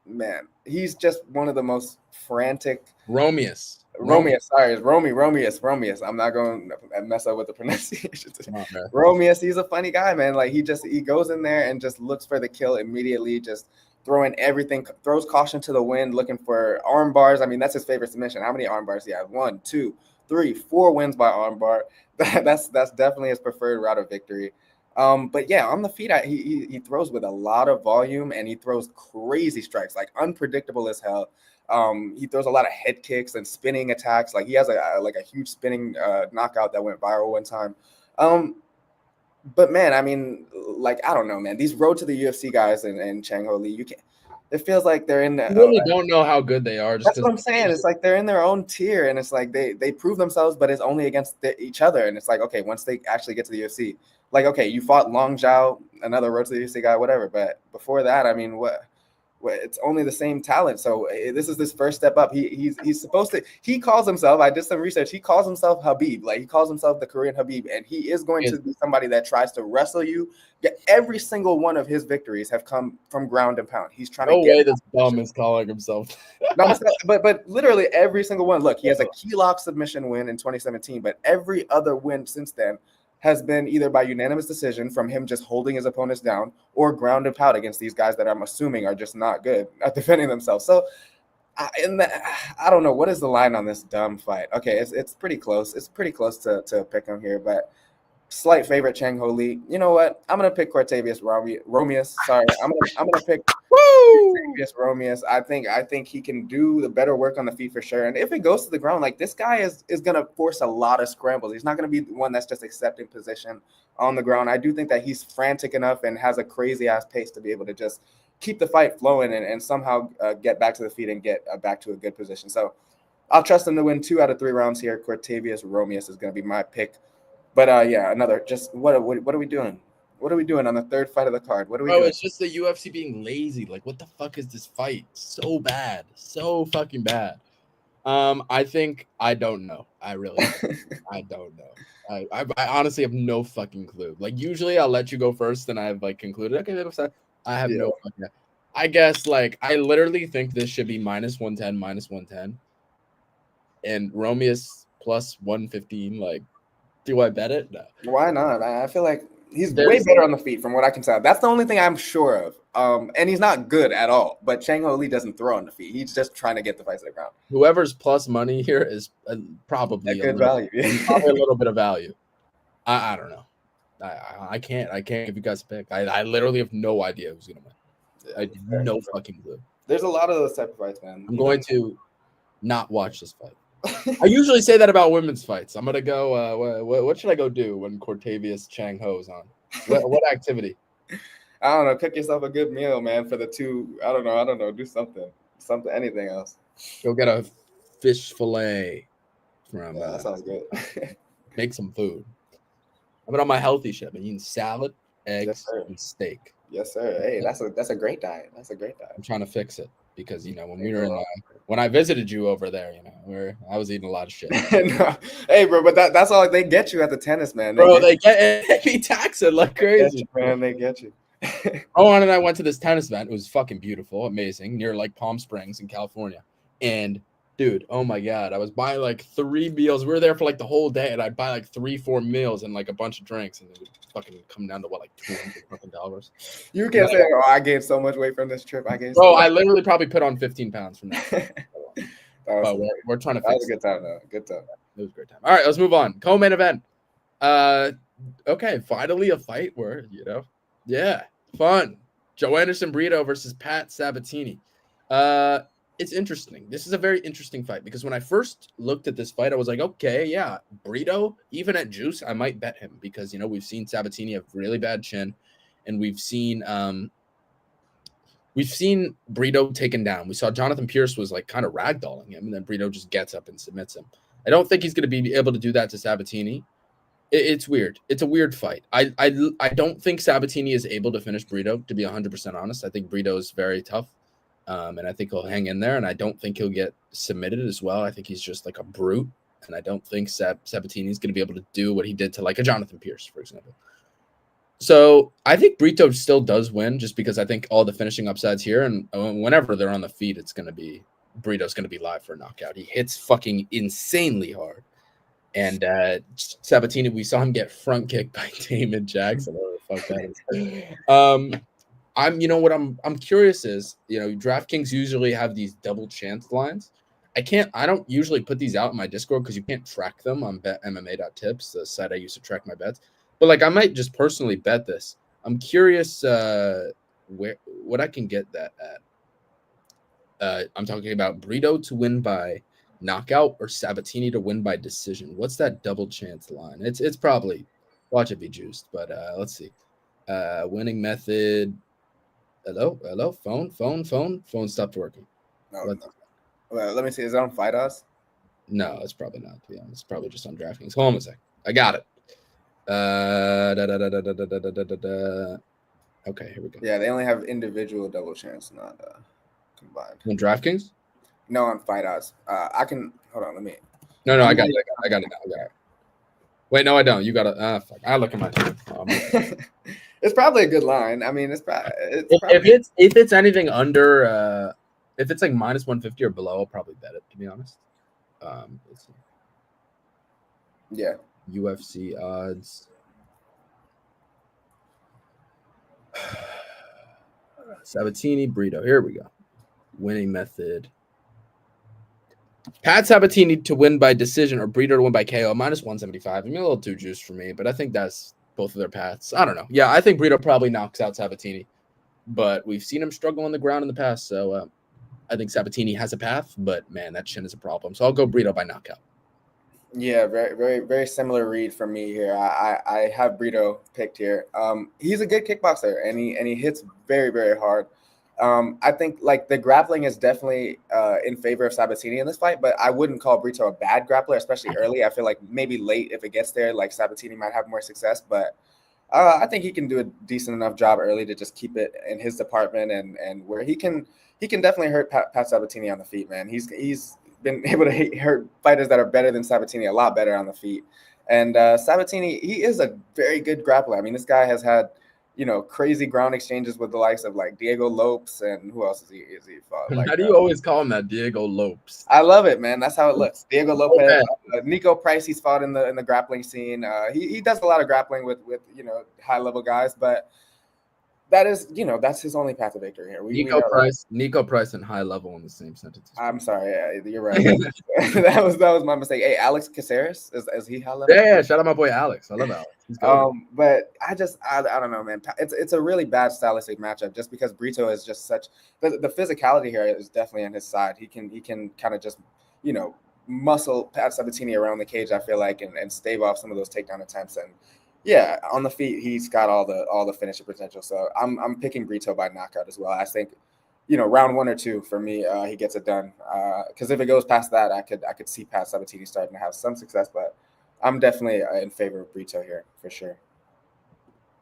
man, he's just one of the most frantic. Romeus. Romeus, sorry, it's Romeus. I'm not going to mess up with the pronunciation. Come on, man. Romeus, he's a funny guy, man. Like he goes in there and just looks for the kill immediately, just throwing everything, throws caution to the wind, looking for arm bars. I mean, that's his favorite submission. How many arm bars do you have? 1, 2, 3, 4 wins by arm bar. That's definitely his preferred route of victory. But yeah, on the feet, he throws with a lot of volume and he throws crazy strikes, like unpredictable as hell. He throws a lot of head kicks and spinning attacks. Like he has a huge spinning knockout that went viral one time. But man, I mean, like I don't know, man. These road to the UFC guys and Chang Ho Lee, you can't. It feels like they're in the. You really don't know how good they are. That's what I'm saying. It's like they're in their own tier, and it's like they prove themselves, but it's only against each other. And it's like, okay, once they actually get to the UFC, like okay, you fought Long Zhao, another road to the UFC guy, whatever. But before that, I mean, what? It's only the same talent. So this is this first step up. He's supposed to. He calls himself. I did some research. He calls himself Habib. Like he calls himself the Korean Habib, and he is going to be somebody that tries to wrestle you. Yeah, every single one of his victories have come from ground and pound. He's trying to get. No way this bum is calling himself. No, but literally every single one. Look, he has a key lock submission win in 2017, but every other win since then has been either by unanimous decision from him just holding his opponents down or ground and pound against these guys that I'm assuming are just not good at defending themselves. So I don't know. What is the line on this dumb fight? Okay, it's pretty close. It's pretty close to pick him here, but slight favorite Chang Ho Lee. You know what? I'm gonna pick Cortavius Romeus. Sorry, I'm gonna pick Cortavius Romeus. I think he can do the better work on the feet for sure. And if it goes to the ground, like this guy is gonna force a lot of scrambles. He's not gonna be the one that's just accepting position on the ground. I do think that he's frantic enough and has a crazy ass pace to be able to just keep the fight flowing and somehow get back to the feet and get back to a good position. So I'll trust him to win 2 out of 3 rounds here. Cortavius Romeus is gonna be my pick. But yeah, another just what are we doing? What are we doing on the third fight of the card? What are we doing? It's just the UFC being lazy. Like, what the fuck is this fight? So bad. So fucking bad. I don't know. I really I don't know. I honestly have no fucking clue. Like usually I'll let you go first and I've like concluded, okay, I have no fucking I guess like I literally think this should be -110. And Romeus plus 115, like do I bet it? No. Why not? I feel like he's way better on the feet from what I can tell. That's the only thing I'm sure of. And he's not good at all. But Chang Ho Lee doesn't throw on the feet. He's just trying to get the fights to the ground. Whoever's plus money here is probably good value. Probably a little bit of value. I don't know. I can't give you guys a pick. I literally have no idea who's gonna win. I have no fucking clue. There's a lot of those type of fights, man. I'm going to not watch this fight. I usually say that about women's fights. I'm gonna go. What should I go do when Cortavius Chang Ho's on? What activity? I don't know. Cook yourself a good meal, man. For the 2. I don't know. Do something. Anything else. Go get a fish fillet from. That sounds good. Make some food. I'm on my healthy shit. I'm eating salad, eggs, and steak. Yes, sir. Hey, that's a great diet. That's a great diet. I'm trying to fix it because when we were when I visited you over there, I was eating a lot of shit. No. Hey, bro, but that's all they get you at the tennis, man. They get me taxing like crazy, man. They get you. Owen and I went to this tennis event. It was fucking beautiful, amazing, near like Palm Springs in California. And dude, oh my god, I was buying like 3 meals. We were there for like the whole day, and I'd buy like 3-4 meals and like a bunch of drinks, and it would fucking come down to what, like $200. You can't say, "Oh, I gained so much weight from this trip." I literally probably put on 15 pounds from that. But we're trying to. That was a good time, though. Good time. It was a great time. All right, let's move on. Co-main event. Okay, finally a fight where yeah, fun. Joe Anderson Brito versus Pat Sabatini. It's interesting. This is a very interesting fight because when I first looked at this fight, I was like, okay, yeah, Brito, even at juice, I might bet him because, we've seen Sabatini have really bad chin, and we've seen we've seen Brito taken down. We saw Jonathan Pierce was like kind of ragdolling him, and then Brito just gets up and submits him. I don't think he's going to be able to do that to Sabatini. It's weird. It's a weird fight. I don't think Sabatini is able to finish Brito, to be 100% honest. I think Brito is very tough, and I think he'll hang in there, and I don't think he'll get submitted as well. I think he's just like a brute, and I don't think Sabatini is going to be able to do what he did to like a Jonathan Pierce, for example. So I think Brito still does win just because I think all the finishing upsides here, and whenever they're on the feet, it's going to be Brito's going to be live for a knockout. He hits fucking insanely hard. And Sabatini, we saw him get front kicked by Damon Jackson. Whatever the fuck that is. I'm curious is, DraftKings usually have these double chance lines. I don't usually put these out in my Discord because you can't track them on BetMMA.tips, the site I use to track my bets. But like, I might just personally bet this. I'm curious what I can get that at. I'm talking about Brito to win by knockout or Sabatini to win by decision. What's that double chance line? It's probably, watch it be juiced, but let's see. Winning method. Hello, phone stopped working. No. Well, let me see. Is it on Fight Us? No, it's probably not. To be honest, it's probably just on DraftKings. Hold on a sec. I got it. Okay, here we go. Yeah, they only have individual double chance, not combined. On DraftKings? No, on Fight Us. I can hold on. Let me. No, I got it. I got it. Wait, no, I don't. You got to. Fuck. I look at my phone. It's probably a good line. I mean, if it's anything under, if it's like minus 150 or below, I'll probably bet it. To be honest. Let's see. Yeah. UFC odds. Sabatini, Brito. Here we go. Winning method. Pat Sabatini to win by decision or Brito to win by KO, minus 175. I mean, a little too juiced for me, but I think that's both of their paths. I don't know. Yeah, I think Brito probably knocks out Sabatini, but we've seen him struggle on the ground in the past, so I think Sabatini has a path, but man, that chin is a problem. So I'll go Brito by knockout. Yeah, very, very, very similar read from me here. I have Brito picked here. He's a good kickboxer, and he hits very, very hard. I think like the grappling is definitely in favor of Sabatini in this fight, but I wouldn't call Brito a bad grappler, especially early. I feel like maybe late if it gets there, like Sabatini might have more success, but I think he can do a decent enough job early to just keep it in his department and where he can definitely hurt Pat Sabatini on the feet, man. He's been able to hurt fighters that are better than Sabatini a lot better on the feet. And Sabatini, he is a very good grappler. I mean, this guy has had, crazy ground exchanges with the likes of like Diego Lopes and who else is he fought? Like, how do you always call him that, Diego Lopes? I love it, man. That's how it looks. Diego Lopez, Nico Price, he's fought in the grappling scene. He does a lot of grappling with high level guys, but that is, that's his only path to victory here. Nico Price and high level in the same sentence. I'm sorry, you're right. that was my mistake. Hey, Alex Caceres, is he high level? Yeah, shout out my boy Alex. I love Alex. But I don't know, man. It's a really bad stylistic matchup just because Brito is just such the physicality here is definitely on his side. He can kind of just muscle Pat Sabatini around the cage, I feel like, and stave off some of those takedown attempts. And yeah, on the feet, he's got all the finishing potential. So I'm picking Brito by knockout as well. I think, round 1 or 2 for me, he gets it done. Because if it goes past that, I could see Pat Sabatini starting to have some success. But I'm definitely in favor of Brito here for sure.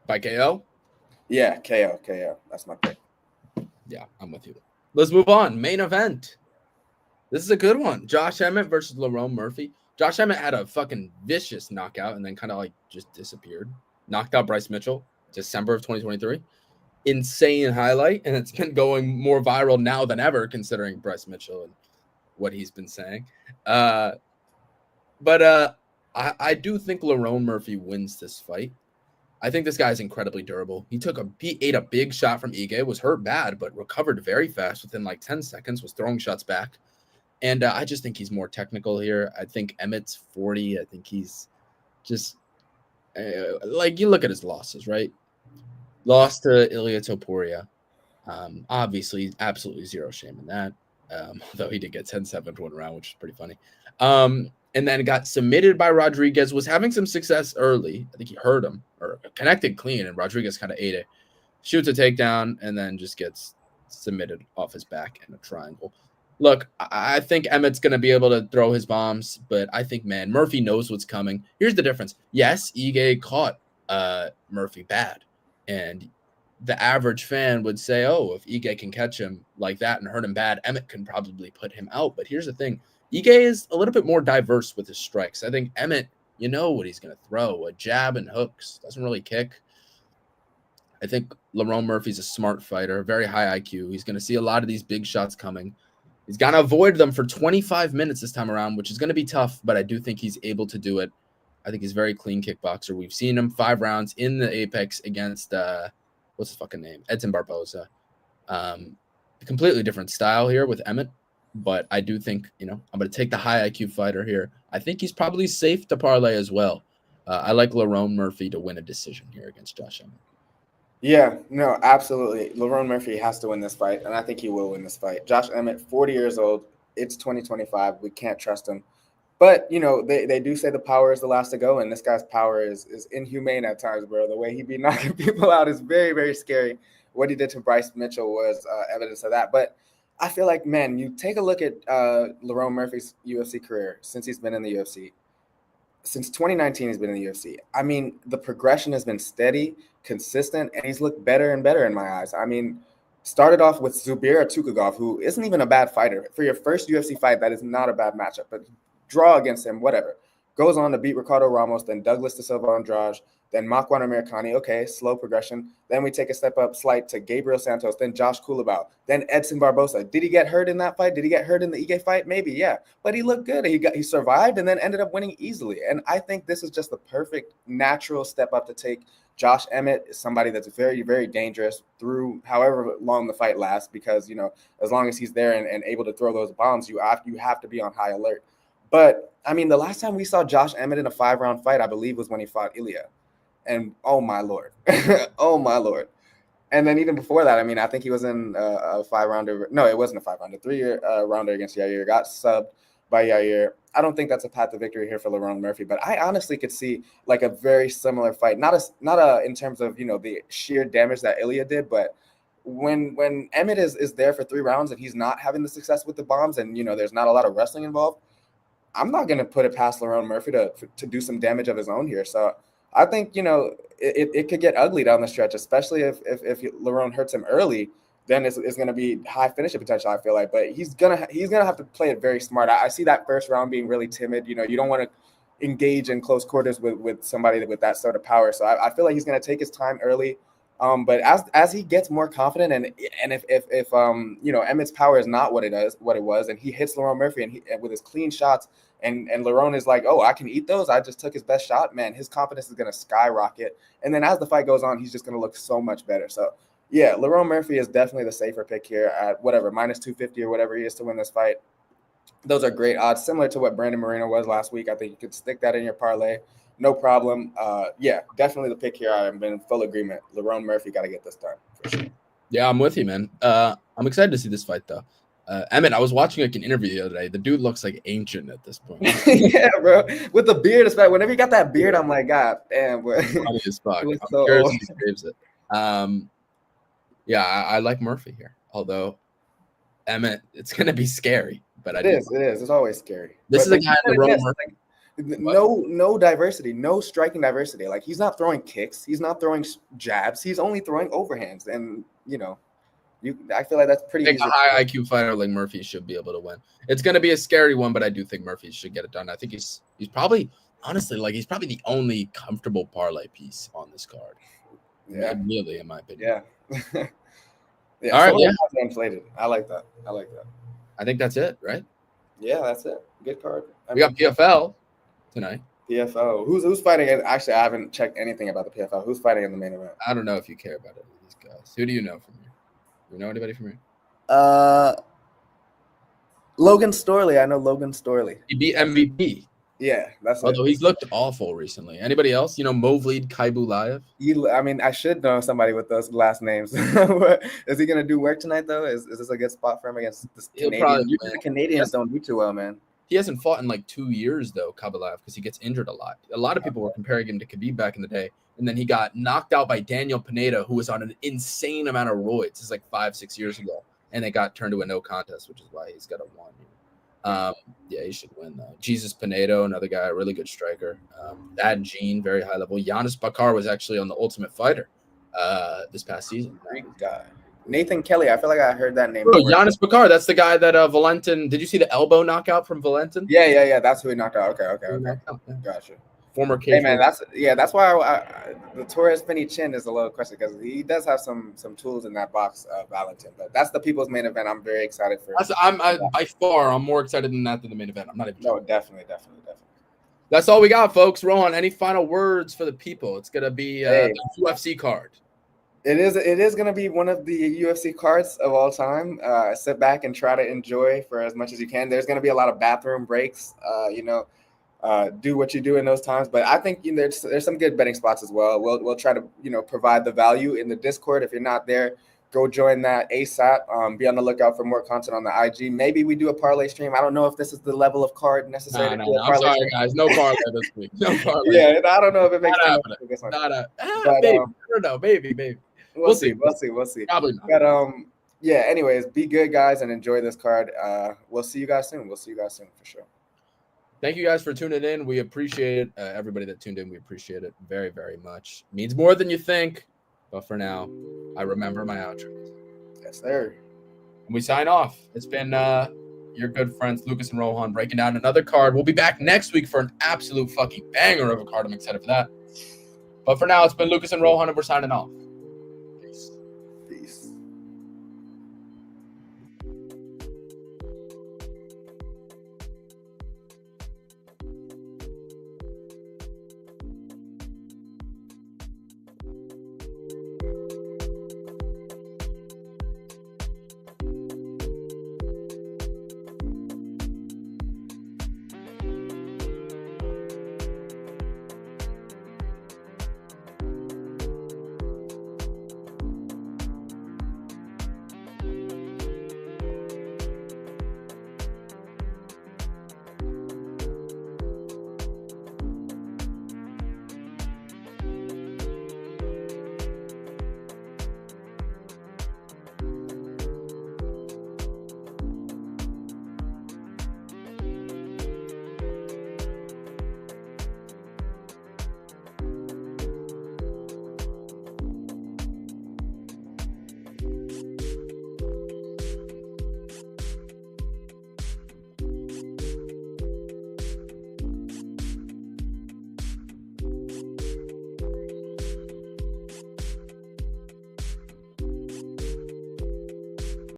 By KO? Yeah, KO. That's my pick. Yeah, I'm with you. Let's move on. Main event. This is a good one. Josh Emmett versus Lerone Murphy. Josh Emmett had a fucking vicious knockout and then kind of like just disappeared. Knocked out Bryce Mitchell, December of 2023. Insane highlight, and it's been going more viral now than ever, considering Bryce Mitchell and what he's been saying. But I do think Lerone Murphy wins this fight. I think this guy is incredibly durable. He ate a big shot from Ige, was hurt bad, but recovered very fast within like 10 seconds, was throwing shots back. And I just think he's more technical here. I think Emmett's 40. I think he's just like, you look at his losses, right? Lost to Ilia Topuria. Obviously, absolutely zero shame in that. Though he did get 10-7 to 1 round, which is pretty funny. And then got submitted by Rodriguez, was having some success early. I think he hurt him or connected clean, and Rodriguez kind of ate it. Shoots a takedown and then just gets submitted off his back in a triangle. Look, I think Emmett's going to be able to throw his bombs, but I think, man, Murphy knows what's coming. Here's the difference. Yes, Ige caught Murphy bad, and the average fan would say, oh, if Ige can catch him like that and hurt him bad, Emmett can probably put him out. But here's the thing. Ige is a little bit more diverse with his strikes. I think Emmett, you know what he's going to throw, a jab and hooks. Doesn't really kick. I think Lerone Murphy's a smart fighter, very high IQ. He's going to see a lot of these big shots coming. He's got to avoid them for 25 minutes this time around, which is going to be tough, but I do think he's able to do it. I think he's a very clean kickboxer. We've seen him 5 rounds in the Apex against, what's his fucking name? Edson Barboza. Completely different style here with Emmett, but I do think, I'm going to take the high IQ fighter here. I think he's probably safe to parlay as well. I like Lerone Murphy to win a decision here against Josh Emmett. Yeah, no, absolutely. Lerone Murphy has to win this fight, and I think he will win this fight. Josh Emmett, 40 years old. It's 2025. We can't trust him. But, they do say the power is the last to go, and this guy's power is inhumane at times, bro. The way he be knocking people out is very, very scary. What he did to Bryce Mitchell was evidence of that. But I feel like, man, you take a look at Lerone Murphy's UFC career since he's been in the UFC. Since 2019, he's been in the UFC. I mean, the progression has been steady, consistent, and he's looked better and better in my eyes. I mean, started off with Zubir Tukhugov, who isn't even a bad fighter. For your first UFC fight, that is not a bad matchup, but draw against him, whatever. Goes on to beat Ricardo Ramos, then Douglas Da Silva Andrade, then Makwan Amirkhani. Okay, slow progression. Then we take a step up slight to Gabriel Santos, then Josh Kulabau, then Edson Barboza. Did he get hurt in that fight? Did he get hurt in the Ige fight? Maybe, yeah. But he looked good. He survived and then ended up winning easily. And I think this is just the perfect natural step up to take. Josh Emmett is somebody that's very, very dangerous through however long the fight lasts, because, as long as he's there and able to throw those bombs, you have to be on high alert. But, I mean, the last time we saw Josh Emmett in a 5-round fight, I believe, was when he fought Ilya. And, oh, my Lord. Oh, my Lord. And then even before that, I mean, I think he was in a 5-rounder. No, it wasn't a 5-rounder. 3-rounder against Yair. Got subbed by Yair. I don't think that's a path to victory here for Lerone Murphy, but I honestly could see like a very similar fight. Not in terms of, the sheer damage that Ilya did, but when Emmett is there for 3 rounds and he's not having the success with the bombs and, there's not a lot of wrestling involved, I'm not going to put it past Lerone Murphy to do some damage of his own here. So I think, it could get ugly down the stretch, especially if Lerone hurts him early. Then it's going to be high finishing potential, I feel like. But he's gonna have to play it very smart. I see that first round being really timid. You don't want to engage in close quarters with somebody with that sort of power. So I feel like he's going to take his time early. But as he gets more confident and if Emmett's power is not what it was, and he hits Lerone Murphy and with his clean shots, and Lerone is like, oh, I can eat those. I just took his best shot, man. His confidence is going to skyrocket. And then as the fight goes on, he's just going to look so much better. So yeah, Lerone Murphy is definitely the safer pick here at whatever, minus 250 or whatever he is to win this fight. Those are great odds, similar to what Brandon Moreno was last week. I think you could stick that in your parlay. No problem. Yeah, definitely the pick here. I'm in full agreement. Lerone Murphy got to get this done for sure. Yeah, I'm with you, man. I'm excited to see this fight, though. Emmett, I was watching like an interview the other day. The dude looks like ancient at this point. Yeah, bro. With the beard, especially. Whenever you got that beard, I'm like, God damn, bro. Funny as fuck. I'm so curious old. if he saves it. Yeah, I like Murphy here. Although Emmett, it's gonna be scary. But It is. It's always scary. This is a guy in the Lerone Murphy. No diversity, no striking diversity. Like, he's not throwing kicks, he's not throwing jabs, he's only throwing overhands. And I feel like that's pretty easy. A high IQ fighter like Murphy should be able to win. It's gonna be a scary one, but I do think Murphy should get it done. I think he's probably, honestly, he's probably the only comfortable parlay piece on this card. Yeah, really, in my opinion. Yeah. Yeah. All right. Yeah. Inflated. I like that. I think that's it, right? Yeah, that's it. Good card. We got PFL tonight. PFL. Who's fighting? Actually, I haven't checked anything about the PFL. Who's fighting in the main event? I don't know if you care about any of these guys. Who do you know from here? Do you know anybody from here? Logan Storley. I know Logan Storley. He beat MVP. Yeah, that's although he's looked awful recently. Anybody else? Movlead Kaibulaev? I mean, I should know somebody with those last names. Is he going to do work tonight, though? Is this a good spot for him against this Canadian? The Canadians don't do too well, man. He hasn't fought in 2 years, though, Kaibulaev, because he gets injured a lot. A lot of people were comparing him to Khabib back in the day, and then he got knocked out by Daniel Pineda, who was on an insane amount of roids. This is like 5-6 years ago, and it got turned to a no contest, which is why he's got a 1. Yeah, he should win though. Jesus Pinedo, another guy, a really good striker. That Gene, very high level. Giannis Bakar was actually on the Ultimate Fighter this past season. Greek guy. Nathan Kelly, I feel like I heard that name. Bro, Giannis Bakar, that's the guy that Valentin. Did you see the elbow knockout from Valentin? Yeah. That's who he knocked out. Okay. Gotcha. Former cage. Hey man, that's why the Torres Finney chin is a little question, because he does have some tools in that box, Valentin. But that's the people's main event. I'm very excited for. By far, I'm more excited than that than the main event. I'm not even. No, definitely. That's all we got, folks. Rohan, any final words for the people? It's gonna be the UFC card. It is going to be one of the UFC cards of all time. Sit back and try to enjoy for as much as you can. There's going to be a lot of bathroom breaks. Do what you do in those times. But I think there's some good betting spots as well. We'll try to provide the value in the Discord. If you're not there, go join that ASAP. Be on the lookout for more content on the IG. Maybe we do a parlay stream. I don't know if this is the level of card necessary. No. I'm sorry, stream. Guys. No parlay this week. No parlay. Yeah, I don't know if it makes sense. Maybe. I don't know. Maybe. We'll see. Probably not. But yeah. Anyways, be good, guys, and enjoy this card. We'll see you guys soon. For sure. Thank you guys for tuning in. We appreciate it. Everybody that tuned in, we appreciate it very, very much. It means more than you think. But for now, I remember my outro. Yes, sir. And we sign off. It's been your good friends Lucas and Rohan breaking down another card. We'll be back next week for an absolute fucking banger of a card. I'm excited for that. But for now, it's been Lucas and Rohan, and we're signing off.